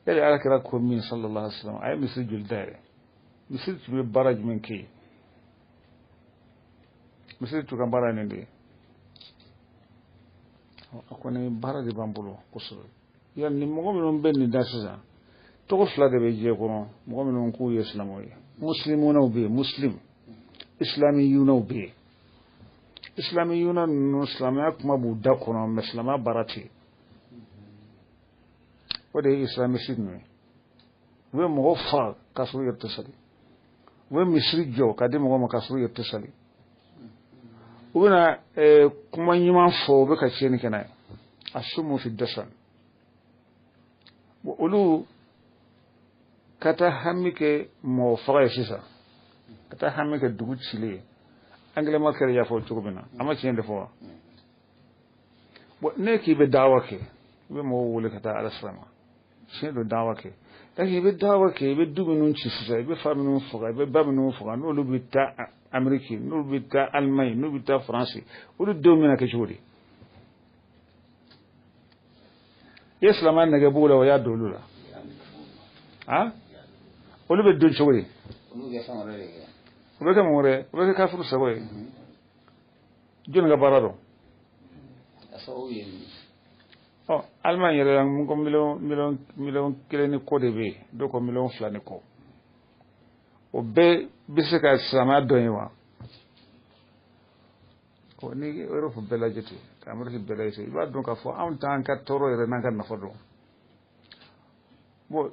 yali alakira ko min sallallahu alaihi wasallam a ye misiri joli dayɛlɛ misiri tun bɛ baara jumɛn kɛ yen misiri tun ka baara nin de ye a kɔni baara de b'an bolo kosɛbɛ yali ni mɔgɔ minnu bɛ nin da sisan tɔgɔ fila de bɛ diɲɛ kɔnɔ mɔgɔ minnu k'u ye silamɛw ye muslimunaw bɛ yen muslim islamiyunaw bɛ yen islamiyuna ninnu silamɛya kuma b'u da kɔnɔ mɛ silamɛya baara tɛ yen o de ye islamisi ninnu ye u bɛ mɔgɔ faga k'a sɔrɔ u yɛrɛ tɛ sali u bɛ misiri jɔ ka di mɔgɔ ma k'a sɔrɔ u yɛrɛ tɛ sali u bɛna kuma ɲuman fɔ u bɛ ka tiɲɛni kɛ n'a ye a sumu fi dasan olu ka taa hami kɛ mɔgɔ faga ye sisan ka taa hami kɛ dugu cilen ye angilɛma kɛra y'a fɔ cogo min na a ma tiɲɛ de fɔ wa bon ne k'i bɛ dawa kɛ i bɛ mɔgɔw wele ka taa ala sira ma tiɲɛ don dawa kɛ i bɛ dawa kɛ i bɛ du minnu ci sisan i bɛ fa minnu faga i bɛ ba minnu faga n'olu bɛ taa Amérique n'olu bɛ taa Allemagne n'olu bɛ taa France olu denw bɛna kɛ cogo di i ye silamɛya nɛgɛ b'u la o y'a don olu la olu bɛ don cogo di o bɛ kɛ mun wɛrɛ o bɛ kɛ kafuru sago ye jɔnni ka baara dɔn Allemagne yɛrɛ la mun ko miliyɔn 1 ni kɔ de bɛ yen dɔw ko miliyɔn 2 ni kɔ o bɛɛ bɛ se ka silamɛya dɔn ye wa ni Europe bɛɛ lajɛ ten ka Amérique bɛɛ lajɛ ten i b'a dɔn k'a fɔ anw t'an ka tɔɔrɔ yɛrɛ n'an ka nafa dɔn bon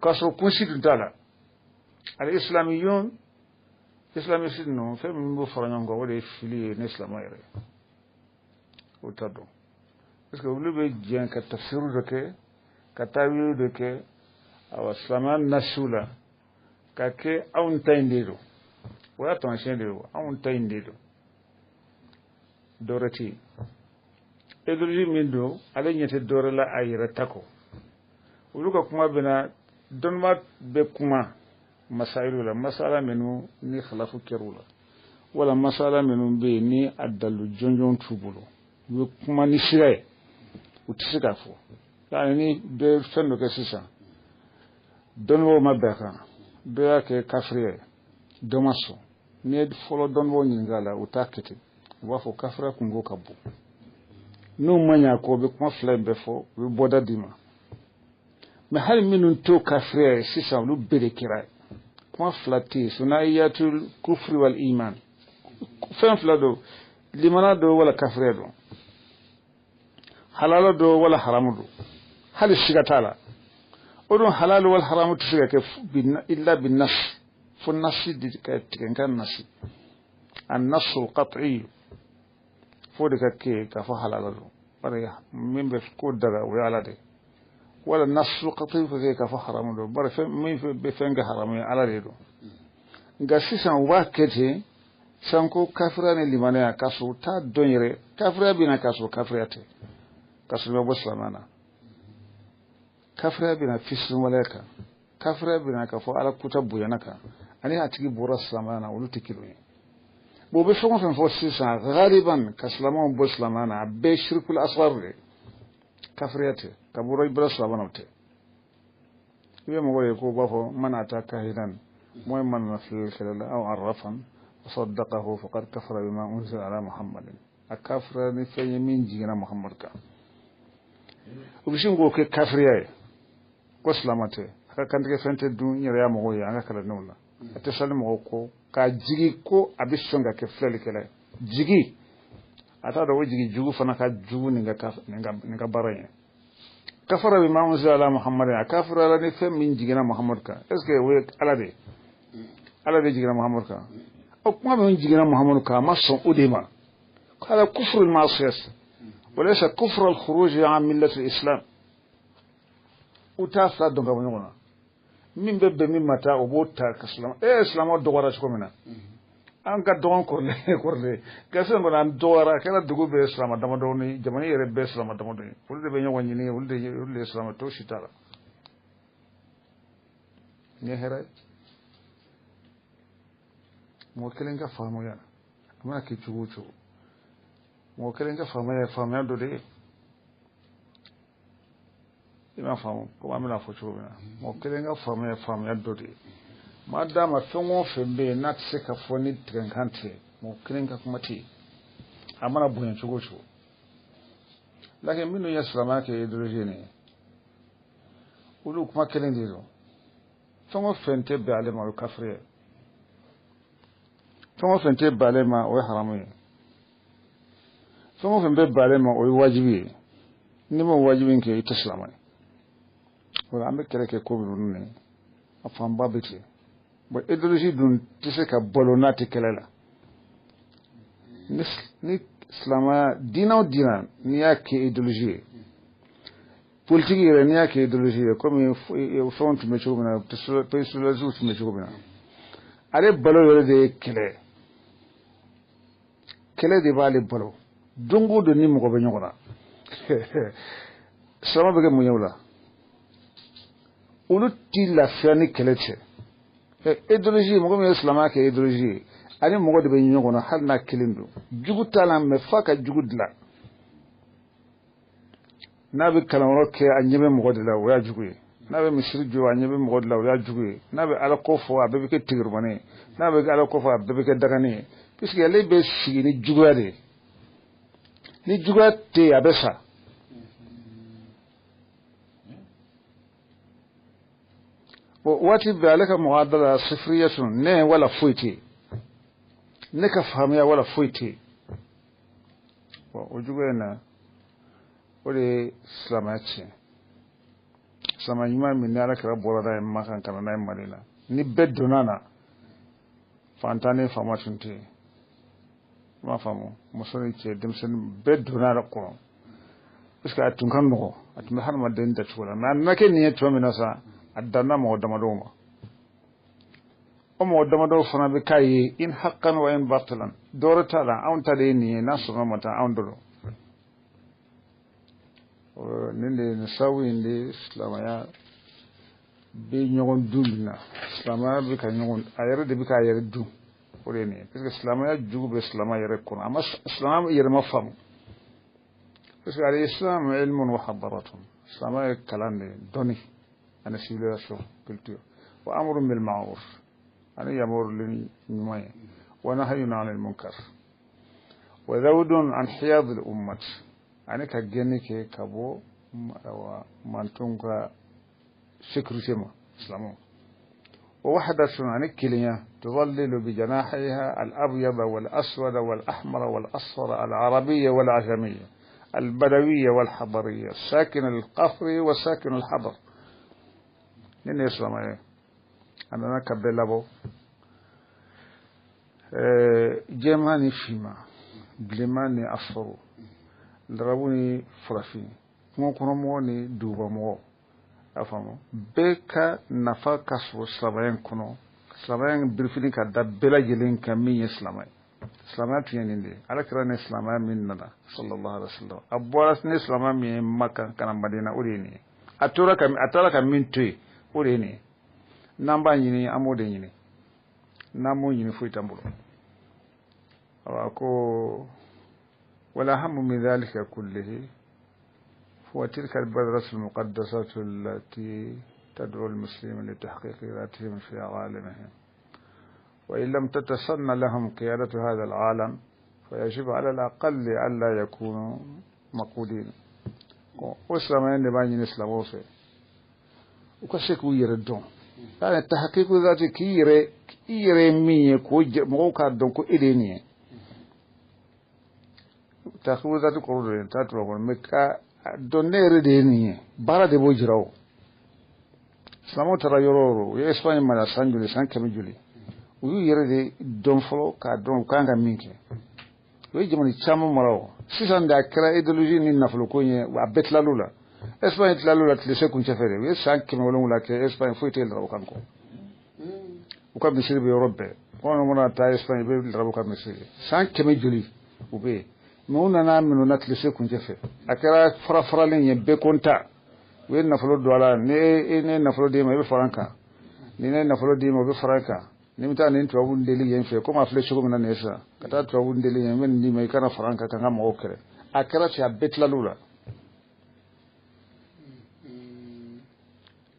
k'a sɔrɔ kunsi dun t'a la ali islamisi ninnu fɛn min b'o fara ɲɔgɔn kan o de ye fili ye ne silamɛ yɛrɛ o t'a dɔn parce que olu bɛ jɛn ka tafsiru dɔ kɛ ka taawili dɔ kɛ awa silamɛya nasiw la ka kɛ anw ta in de don o y'a taamasiyɛn de ye anw ta in de don dɔwɛrɛ tɛ yen idéologie min don ale ɲɛ tɛ dɔwɛrɛ la a yɛrɛ ta kɔ olu ka kuma bɛna dɔnniba bɛ kuma masailu la masala minnu ni khilafu kɛr'u la wala masala minnu bɛ yen ni a dalu jɔnjɔn t'u bolo u bɛ kuma ni sira ye u tɛ se k'a fɔ yani ni bɛ fɛn dɔ kɛ sisan dɔnnibaw ma bɛn a kan dɔ y'a kɛ kafiriya ye dɔ ma sɔn n'i ye fɔlɔ dɔnnibaw ɲininka a la u t'a kɛ ten u b'a fɔ kafiriya kungo ka bon n'u ma ɲɛ ko u bɛ kuma fila in bɛɛ fɔ u bɛ bɔda d'i ma mɛ hali minnu t'o kafiriya ye sisan olu bɛɛ de kɛra ye kuma fila tɛ yen sunayiyatul kufri wal iman fɛn fila don limana don wala kafiriya don halala don wala haramu don hali siga t'a la o don halal wal haramu tɛ se ka kɛ illa bin nas fo nasi de ka tigɛ n ka nasi a nasul qat'i fo de ka kɛ k'a fɔ halala don bari min bɛ ko daga o ye ala de wala nasul qat'i fo k'a fɔ haramu don bari min bɛ fɛn kɛ haramu ye ala de don nka sisan u b'a kɛ ten sanko kafiriya ni limanaya k'a sɔrɔ u t'a dɔn yɛrɛ kafiriya bɛ na k'a sɔrɔ kafiriya tɛ k'a sɔrɔ bɛ bɔ silamɛya na kafiriya bɛ na fitiriwaleya kan kafiriya bɛ na k'a fɔ ala kuta bonyana kan ani a tigi bɔra silamɛya na olu tɛ kelen ye bo be fon fen fo sisa galiban kaslama bo islamana be shirkul asghar le kafriyate kabura ibra slamanate ibe mo wole ko bafo manata kahidan moy man na fil kala aw arrafan صدقه فقد كفر بما أنزل على محمد أكفر نفي من جينا محمد كا وبشين غوكي كافريا كسلامته كانت كفنت الدنيا يا مغوي أنا كلا نولا أتسلم غوكو كجيجي كو أبيشونغا كفلي كلا جيجي أتا دو جيجي جوجو فنا كجوجو نيغا باراي كفر بما أنزل على محمد أكفر نفي من جينا محمد كا إسكي وي على دي جينا محمد كا أقوم من جينا محمد كما صن أديما هذا كفر المعصية وليس كفر الخروج عن ملة الإسلام وتاسع دونك بنيونا من باب من متى وبوتا كسلام إسلام ودوارا شكومنا أنك دون كورلي كسر من أن دوارا كلا دعو بإسلام دمدوني جماني يرب بإسلام دمدوني ولد بينو وانجني ولد إسلام توشي ترى نهراء موكلين كفامو يا أما كيشوو شو موكلين كفامو يا دودي إما فامو كم أملا فوشو بنا موكلين كفامو يا دودي ما دام فمو فمبي ناتسك فوني ترنكانتي موكلين كماتي أما نبوين شو لكن منو يسلم كي يدرجيني ولوك ما كلين ديرو فمو فنتي بعلم على كفرية فما فنتي بالما ويحرمي فما فنتي بالما ويواجبي نما واجبين كي تسلمي ولا عم بكرك كوبروني افهم بابتي بو ايدولوجي دون تسكا بولوناتي كلالا ني اسلاما دينا نياكي ايدولوجي politique yɛrɛ n'i y'a kɛ idéologie ye comme fɛnw tun bɛ cogo min na pétroliers tun bɛ cogo min na ale balo yɛrɛ de ye kɛlɛ de b'ale balo don o don ni mɔgɔ bɛ ɲɔgɔn na silamɛ bɛ kɛ mun ye o la olu ti lafiya ni kɛlɛ tɛ idéologie mɔgɔ min ye silamɛya kɛ idéologie ye ani mɔgɔ de bɛ ɲɔgɔn na hali n'a kelen don jugu t'a la mais f'a ka jugu dilan n'a bɛ kalanyɔrɔ kɛ a ɲɛ bɛ mɔgɔ de la o y'a jugu ye n'a bɛ misiri jɔ a ɲɛ bɛ mɔgɔ de la o y'a jugu ye n'a bɛ ala ko fɔ a bɛɛ bɛ kɛ tigiribani ye n'a bɛ ala ko fɔ a bɛɛ bɛ kɛ dagani ye puisque ale bɛ sigi ni juguya de ye ni juguya tɛ yen a bɛ sa o waati bɛɛ ale ka mɔgɔ da la sifiriyatun ne wala foyi tɛ yen ne ka faamuya wala foyi tɛ yen o juguya in na o de ye silamɛya tiɲɛ silamɛ ɲuman min ni ala kɛra bɔra n'a ye Makan ka na n'a ye Mali la ni bɛɛ donna na fantan ni faama tun tɛ yen i m'a faamu muso ni cɛ denmisɛnnin bɛɛ donna a kɔnɔ parce que a tun ka nɔgɔ a tun bɛ hadamaden dacogo la mais a nana kɛ nin ye tuma min na sa a danna mɔgɔ damadɔw ma o mɔgɔ damadɔw fana bɛ k'a ye in haqqan wa in batilan dɔwɛrɛ t'a la anw ta de ye nin ye n'a sɔnna ma taa anw dolo nin de nin sababu in de silamɛya bɛ ɲɔgɔn dun min na silamɛya bɛ ka ɲɔgɔn a yɛrɛ de bɛ k'a yɛrɛ dun o de ye nin ye parce que silamɛya jugu bɛ silamɛya yɛrɛ kɔnɔ a ma silamɛya yɛrɛ ma faamu parce que al-islam ilmun wa hadaratun silamɛya ye kalan de dɔnni ani civilisation culture wa amrun bil ma'ruf ani yamuru lil ɲuman ye wa nahyun 'anil munkar wa zawdun an hiyad al ummah ani ka gɛnni kɛ ka bɔ mantonw ka sécurité ma silamɛw wa wahdatun ani kelenya tudallilu bi janahiha al-abyad wal-aswad wal-ahmar wal-asfar al-arabiyya wal-ajamiyya al-badawiyya wal-hadariyya sakin al-qafr wa sakin al-hadar nin ne silamɛya a nana ka bɛɛ labɔ jɛman ni finman bilenman ni asfaro larabu ni farafin kungo kɔnɔ mɔgɔ ni duguba mɔgɔ a faamu bɛɛ ka nafa ka sɔrɔ silamɛya in kɔnɔ silamɛya in birifini ka da bɛɛ lajɛlen kan min ye silamɛya silamɛya tun ye nin de ye ala kɛra ni silamɛya min nana sallallahu alaihi wa sallam a bɔra ni silamɛya min ye Maka ka na Madina o de ye nin ye a taara ka min to yen o de ye nin ye n'an b'a ɲini an b'o de ɲini n'an m'o ɲini foyi t'an bolo والأهم من ذلك كله هو تلك البذرة المقدسة التي تدعو المسلمين لتحقيق ذاتهم في عالمهم، وإن لم تتسنى لهم قيادة هذا العالم فيجب على الأقل ألا يكونوا مقودين. وإسلامين لباني نسلم وفي وكسيكو يردون يعني تحقيق ذاتي كيري مية موقع دونكو إليني تحقيق ذاتي قرودين تاتلوكو مكا دونير ديني بارا دي بوجراو إسلامو ترى يورورو يسواني مالا سانجولي سانكمي جولي ويو يردي دون فلو كا دون كانغا مينكي وي جماني تشامو مراو سيسان دا كرا إيدولوجي نين نفلو كوني وابت لالولا Espagne tlalula tlese kunchefere we sanki molongula ke Espagne fuitel rabu kanko uka misiri be Europe kono mona ta Espagne be rabu ka misiri sanki me juli ube mona na mino na tlese kunchefe akara fara lenye be konta we na folo dola ne na folo de me be franca ni ne na folo de me be franca ni mita ne ntwa wundeli yen fe koma fle chugo na nesa kata twa wundeli yen men ni me kana franca kanga mo okere akara cha betlalula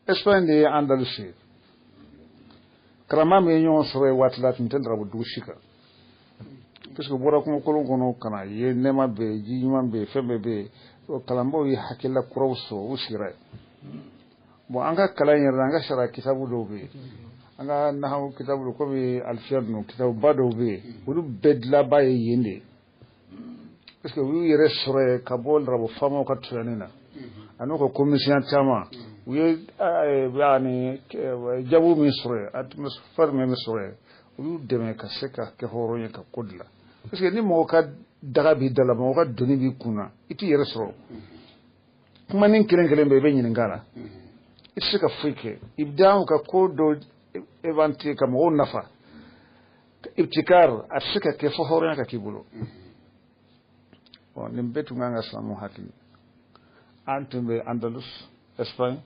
Espagne de Andalusia karama me nyon sore watlat ntendra bu dushika parce que bora ko kono kana ye nema be jima be fembe be o kalambo yi hakila kurowso usira bo anga kalanya ranga shara kitabu do be anga nahaw kitabu ko be alfirno kitabu bado be wulu bedla baye yende parce que wi yere sore kabol rabo famo ka tsanina anoko commission chama wi yani jabu misre atmosphère misre wi deme ka seka ke horoye ka kodla parce que ni mo ka daga bi dala mo ka doni bi kuna iti yere soro kuma nin kiren be nyin ngala iti ka fike ibda'u ka kodo evanti ka mo nafa ibtikar asika ke horoye ka kibulo bon nimbetu nganga samu hakili antumbe Andalus Espagne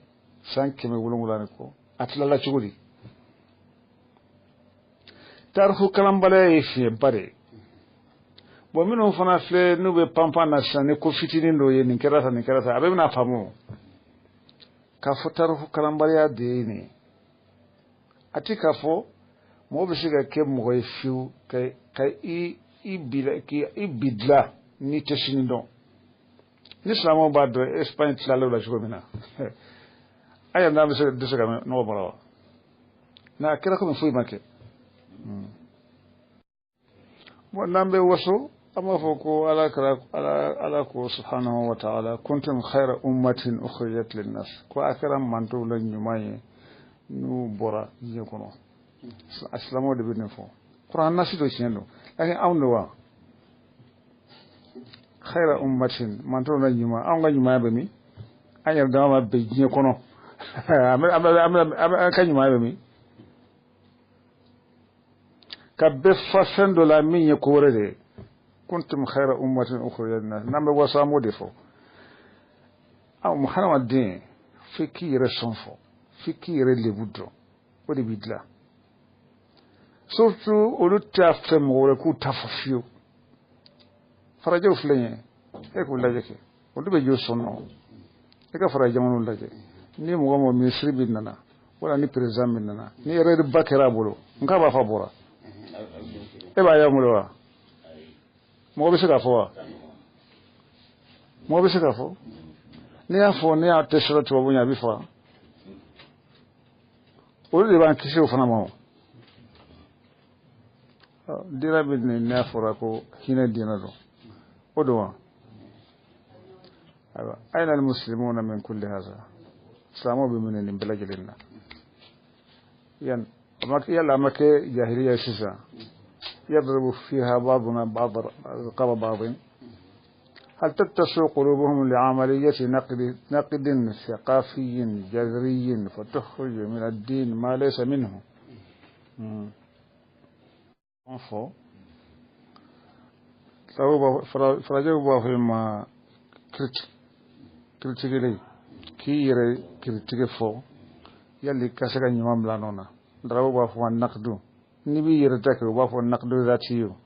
sankeme wulungulani ko atlala chugudi tarhu kalambale fi bare bo mino fana fle nube pampa na sane ko fitini ndo ye nikerata abe na famu ka fo tarhu kalambale ya de atika fo mo be siga ke mo e fiu kai bidla ni tesini ndo l'islam ba do Espagne tlalo la jogomina aya na monsieur de sega no barawa na kira ko fu make mo nambe waso amma foko ala ko subhanahu wa ta'ala kuntum khayra ummatin ukhrijat lin nas ko akram manto la nyumaye nu bora je kono aslamo de bin fo qur'an nasi do chendo lakin awno wa khayra ummatin manto na nyuma anga nyuma ba mi anyar da ma be je kono am ka nyuma ba mi ka be fasendo la mi ye ko rede kuntum khayra ummatin ukhrijat nas nambe wasamo defo aw muhammadin fiki resonfo fiki rele budro o de bidla surtout au lutta fem wala ku tafafio farajo flenye e ko lajeke o dube jo sonno e ka farajo mon laje ni mo mo ministre bi nana wala ni president bi nana ni red bakera bolo nka ba fa bora e ba ya mo wa mo be se ka fo ni ya fo ni a tesoro to bunya bi fa o de ban kisi o fana mo dira bi ni na fora ko hina dina do ودوا أين المسلمون من كل هذا سلاموا بمن بلغ لنا يلا مكة جاهلية سيسا يضرب فيها بعضنا بعض رقاب بعض هل تتسع قلوبهم لعملية نقد ثقافي جذري فتخرج من الدين ما ليس منه farajo ba fa ma critique lay ki yere critique fo yalli kasaka nyuma mlanona darawo ba fa naqdu ni bi yere tak ba fa naqdu zatiyo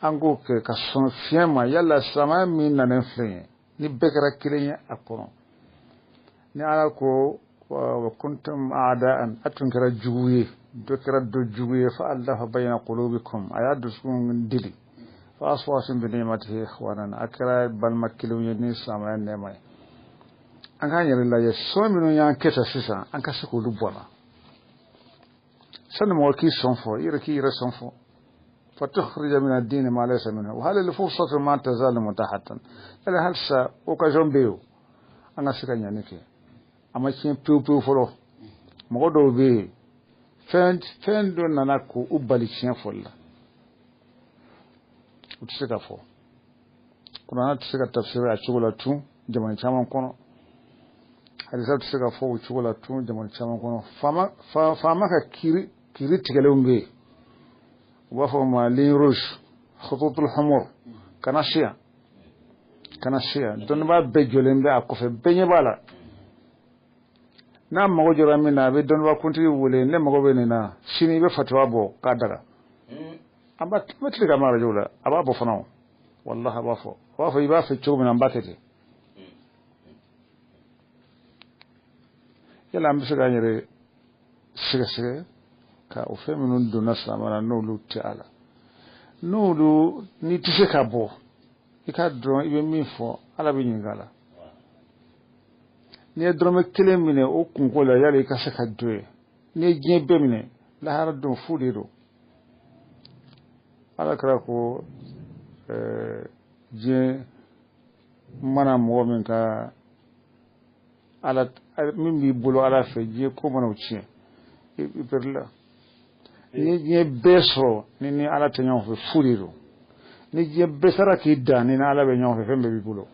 ango ke ka son fiema yalla sama min nanen flen ni bekara kilenya akono ni ala ko wa kuntum a'da'an atun kara juguye do kara do juguye fa Allah bayna qulubikum ayadu sun dili fa aswasun bi ni'matihi ikhwanan akara bal makilu ni sama ne mai an kan yare la ya so minu yan keta sisa an ka sako lu bona san mo ki son fo ira ki ira son fo fa tukhrij min ad-din ma laysa minhu wa hal al-fursatu ma tazal mutahatan ala hal sa occasion beo an asika nyane ke ama kin piu folo mo do be fen do nana ko ubali kin folla utsika fo kuna tsika tafsira a chugula tu jamani chama kono hadisa tsika fo chugula tu jamani chama kono fama ka kiri tigale umbe wa fo malin rouge khutut al humur kana shia don ba be jolembe akofe benye bala na mago jora mina be don ba kunti wole ne mago be na shini be fatwa bo kadaga amba metli ka mara jola aba bo fanaw wallahi aba fo wa fo iba fe chugo mina mbakete yala ambi sega nyere siga ka o fe minun do nasama na no lu ta'ala no lu ni tise ka bo ika dron ibe mi fo ala be nyingala ni drome kelemine o kunkola yala ika se ka doe ni jebe mine la har do fude do ala kra ko je mana mo min ka ala min bi bolo ala fe je ko mana uci iperla ni je beso ni ala tanyo fe fude do ni je besara ki da ni ala be nyo fe fembe bi bolo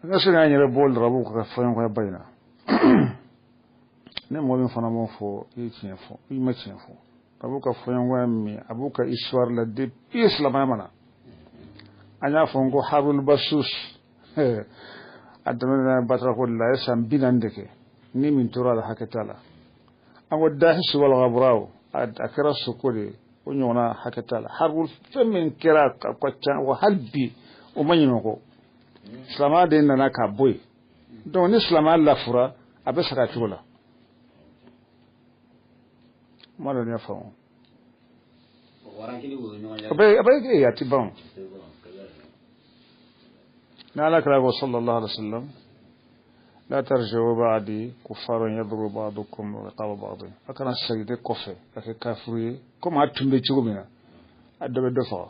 ngasina nyere bol rabu ka fayon ko bayna ne mo min fana mo fo yi tien fo yi ma tien fo rabu ka fayon ko mi abuka histoire la de islam mana anya fo ngo harul basus adana batra ko la sam binandeke ni min tura la hakatala awo dahis wal ghabrao akra sukuri onyona hakatala harul femin kira ko tan wa halbi o manyino ko islama de nana ka boy donc ni islama la fura abe saka chula mala ne fa abe ke ya tibon nala kala sallallahu alaihi wasallam la tarji'u ba'di kuffaran yadru ba'dukum riqaba ba'd akana sayde kofe aka kafiri comme atumbe chugumina adobe dofa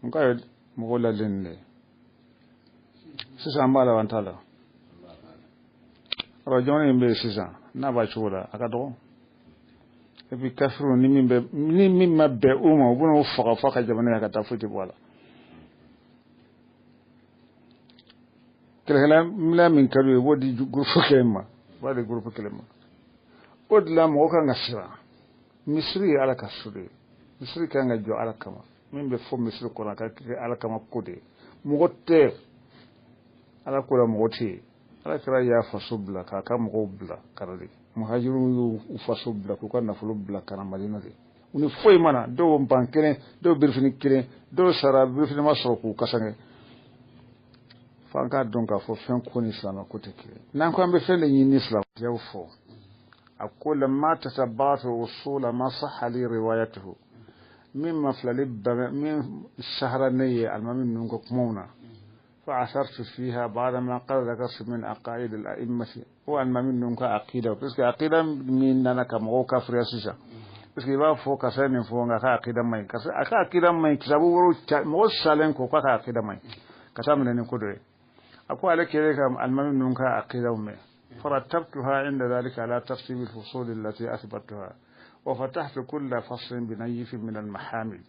ngai mogola lenne sisan bala wantala rajoni mbe sisan na ba chula akado e bi kafiru ni mimbe be uma bunu faka jamana ya katafuti bwala kala mla min kabe wodi groupe kelma wadi groupe kelma odla mo ka ngasira misri ala kasuri misri kanga jo ala kama mimbe fo misri ko na ka ala kama kode mogote ala ko la mogote ala kira ya fasubla ka ka mogobla karali muhajiru ufasubla ko kana fulubla kana madina de uni foy mana do bankene do birfini kire do sara birfini masroku kasange fanka donc fo fen ko ni islam ko te kire nan ko ambe fen ni islam yaw fo aqul ma tatabatu usul ma sahha li riwayatuhu mimma flalib min shahrani almamin nunko kumuna فعثرت فيها بعد ما قال ذكرت من عقائد الأئمة والمامين نونك عقيدة بس عقيدة من أنا كمغو كافر يسوع بس كيف فوق كسرين فوق عقيدة ماي كسر عقيدة ماي كسبوا ورو موس سالين كوكا عقيدة ماي كسر من نقدره أقول عليك يا المامين نونك عقيدة ماي فرتبتها عند ذلك على ترتيب الفصول التي أثبتها وفتحت كل فصل بنيف من المحامل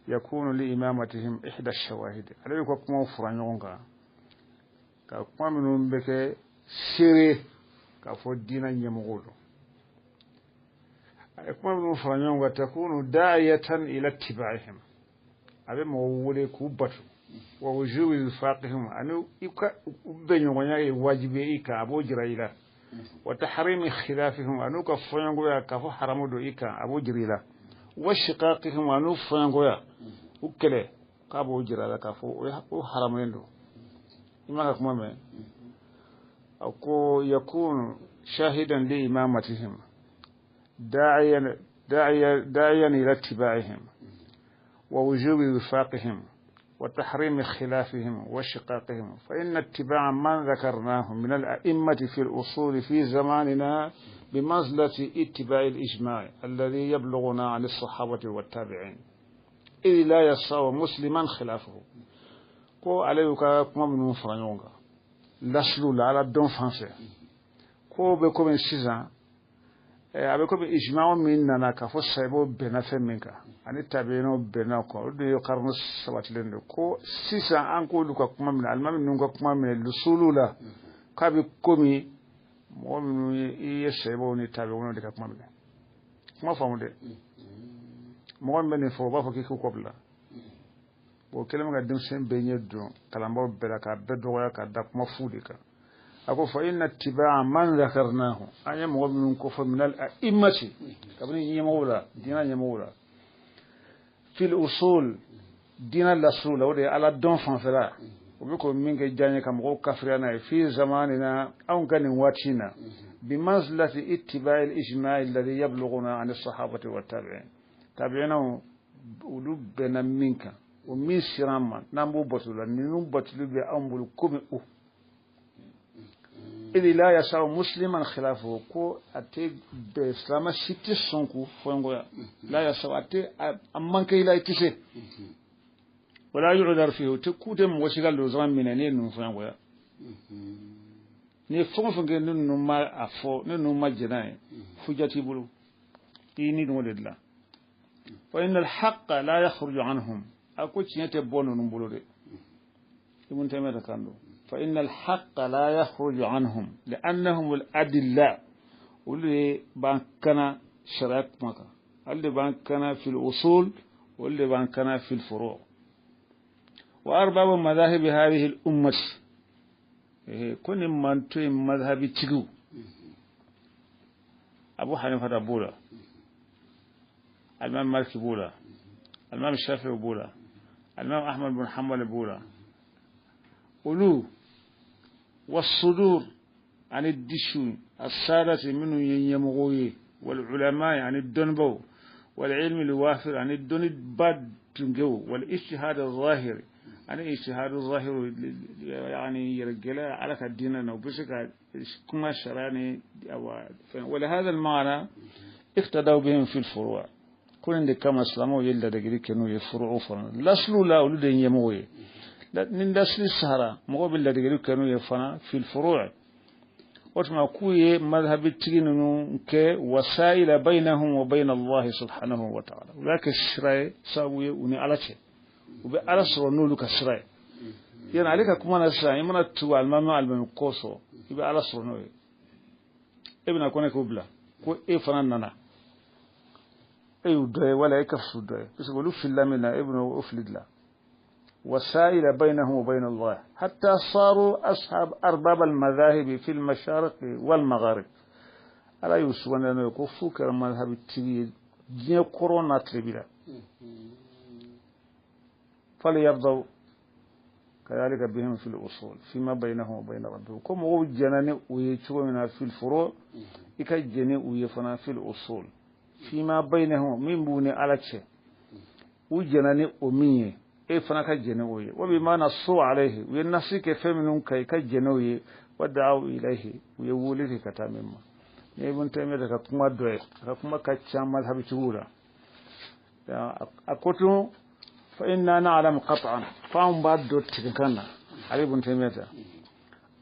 يكون لإمامتهم إحدى الشواهد عليك كما فرانيونغا كما من بك سيري كفو دينا يمغولو كما من فرانيونغا تكون داعية إلى اتباعهم أبي مولي كوباتو ووجوب الفاقهم أنو بنيونغا واجبي إيكا أبو جرائلا وتحريم خلافهم أنو كفرانيونغا كفو حرمو دو إيكا أبو جريلا وشقاقهم ونوفهم ويا وكله كابو جرا كافو وحرمين له إما كمان أو يكون شاهدا لإمامتهم داعيا إلى اتباعهم ووجوب وفاقهم وتحريم خلافهم وشقاقهم فإن اتباع من ذكرناه من الأئمة في الأصول في زماننا بمنزلة اتباع الإجماع الذي يبلغنا عن الصحابة والتابعين إذ لا يسع مسلما خلافه كو عليك كما من فرانيونغا لاسلو على الدون فرانسي كو بكم السيزان abe ko be ijma'u minna ka fo saybo bena feminka ani tabeno bena ko do yo karno sabatilende ko sisa an ko lu ka kuma min almami nun ka kuma min lusulula ka be komi mo min yi saybo ni tabe wono de ka kuma min kuma famu de mo gon bene fo ba fo ki ko kobla bo kelema ga dem sen be nyeddo kalambo bela ka be do ya ka da kuma fudi ka أقول فإن اتباع من ذكرناه أن يمغل من كفر من الأئمة كبني يمولا دينا يمولا في الأصول دينا الأصول ودي على الدون فانفلا وبيكون منك جاني كمغل كفرنا في زماننا أو كان واتينا بمنزلة اتباع الإجماع الذي يبلغنا عن الصحابة والتابعين تابعينه ولبنا منك ومن سراما نمو بطلا نمو بطلو بأمبل كومي إذ لا يسع مسلما خلافه كو أتي بإسلام سيتي سونكو فونغويا لا يسع أتي أمانك إلا يتسي ولا يعذر فيه تكودم وشغل لوزان منين فونغويا ni fongo fongo nunu ma afo nunu ma jenai fujati bulu ini no ledla wa inna al-haqq la yakhruju anhum ako chiete bonu numbulu de ibn taymiyah kando فإن الحق لا يخرج عنهم لأنهم الأدلة واللي بانكنا شرائط مكة واللي بانكنا في الأصول واللي بانكنا في الفروع وأرباب مذاهب هذه الأمة كن من توي مذهب تلو أبو حنيفة بولا الإمام مالك بولا الإمام الشافعي بولا الإمام أحمد بن حنبل بولا أولو والصدور عن الدشون السادة منه ينمغوي والعلماء عن الدنبو والعلم الوافر عن الدن الباد تنجو والاجتهاد الظاهر عن الاجتهاد الظاهر يعني يرجلا على الدين وبسك كما شراني ولهذا المعنى اقتدوا بهم في الفروع كل عندك كما اسلموا يلا دغري كانوا يفرعوا فرن لاسلو لا ولدين يموي من دسل السهرة مقابل الذي كانوا يفنا في الفروع وتما كوي مذهب التجنن كوسائل بينهم وبين الله سبحانه وتعالى ولكن الشرع سوي وني على شيء وبعلى سر نولو كشرع يعني عليك كمان الشرع يمنا تو المما المكوسو يبقى على سر نوي ابن أكون كوبلا كو فناننا أيو ده ولا يكفر ده بس يقولوا في الله منا ابن أفلد له وسائل بينهم وبين الله حتى صاروا أصحاب أرباب المذاهب في المشارق والمغارب ألا يسوون أن يكفوا كالمذهب التبيل جنيه كورونا تربيلا فليرضوا كذلك بهم في الأصول فيما بينهم وبين ربهم كم هو الجنان ويتشوى منها في الفروع إكا الجنان ويفنا في الأصول فيما بينهم من بني على شيء وجنان أمية فنا كجنوي وبما نصوا عليه وينسيك فمنهم كي كجنوي ودعوا إليه ويوليه كتامما ابن تيمية كما دوي كما كتشام مذهب تقولا أقول فإننا نعلم قطعا فهم بعد دوت تكنا علي ابن تيمية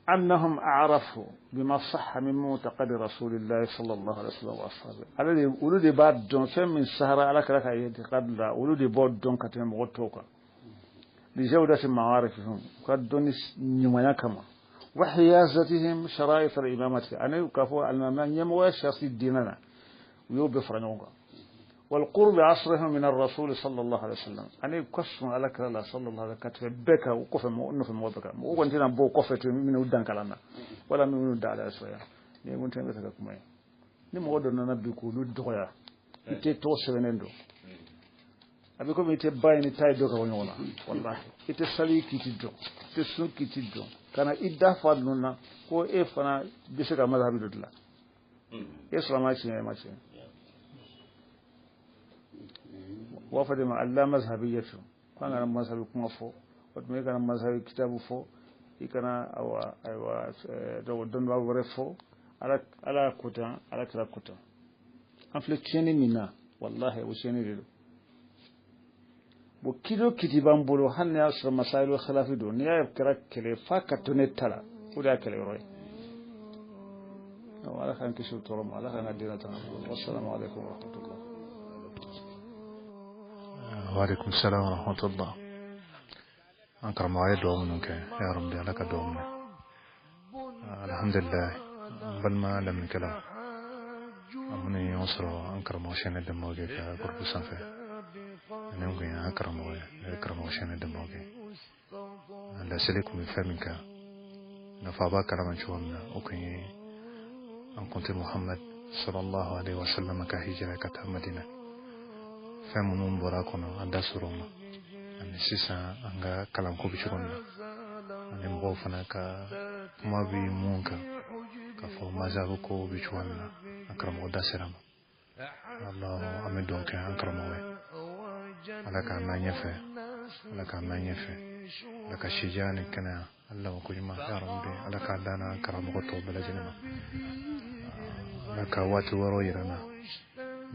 أنهم أعرفوا بما صح من معتقد رسول الله صلى الله عليه وسلم وأصحابه الذي ولد بعد دون من السهرة على كذا يعتقد لا ولد بعد دون كتم غطوكا لجودة معارفهم قد دون نمايا كما وحيازتهم شرائط الإمامة أنا يكافوا المامان يموى شخص ديننا ويوب فرنوغا والقرب عصرهم من الرسول صلى الله عليه وسلم أنا يكسم على كلا صلى الله عليه وسلم بكى وقف مؤنف موبكى وقنتنا بو قفت من ودان كلامنا ولا من ودان على أسويا نيجون تنبت كماي نمودنا نبيكو ندويا يتي توسبنندو abi ko mi te bayni tay do ko wona wallahi ite sali kitiddo te sun kitiddo kana idda fadluna ko e fana bisaka mazhabi dudla islama shi ne mace wa fa ma alla mazhabiyatu kana mazhabi kuma fo wato me kana mazhabi kitabu fo ikana aywa do don wa wore fo ala kuta ala kala kuta an fle tieni mina wallahi wo tieni do bo kido kitiban bolo hanne asra masailu khilafi do ni ay kara kele fa katone tala uda kele roy wala kan kisu torom ala kan adina tan wassalamu alaikum wa rahmatullah wa alaikum assalam wa rahmatullah ankar ma ay doom ke ya rabbi alaka doom alhamdulillah bal ma lam kalam amuni yusra ankar ma shana demoge ka gurbu sanfe نمكن أكرم وشان الدموجي لا سلك من فمك نفابا كلام شوامنا أوكي أن كنت محمد صلى الله عليه وسلم كهجرة كتاب مدينة فمن براكنا عند سروما أن سيسا أنغا كلام كوبي شرونا أن مغوفنا كما بي مونكا كفو مازالو كوبي شوامنا أكرم وداسرام الله أمدون كأكرم وين alaka manyafe alaka shijani kana Allah wa kujma ya rabbi alaka dana karamu ko to balajina alaka watu waro yirana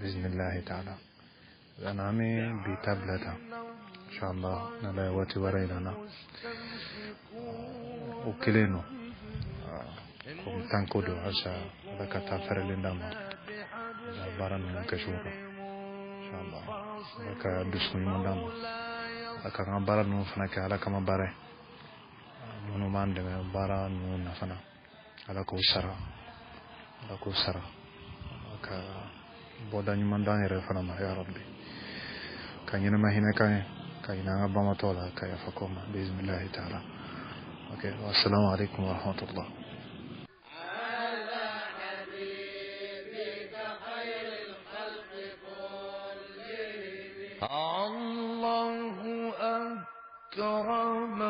bismillah ta'ala ana ami bi tablata inshallah nala watu waro yirana ukileno kum tanko do asa alaka tafarele ndama baran kashura inshallah ka dusu mandam aka ngabara no fana ka ala kama bare no mande bara no na fana ala ko sara aka boda ni mandane re fana ma ya rabbi kanyina mahina kayina ngabama tola kaya fakoma bismillah ta'ala okay wassalamu alaikum wa rahmatullah الله أكرم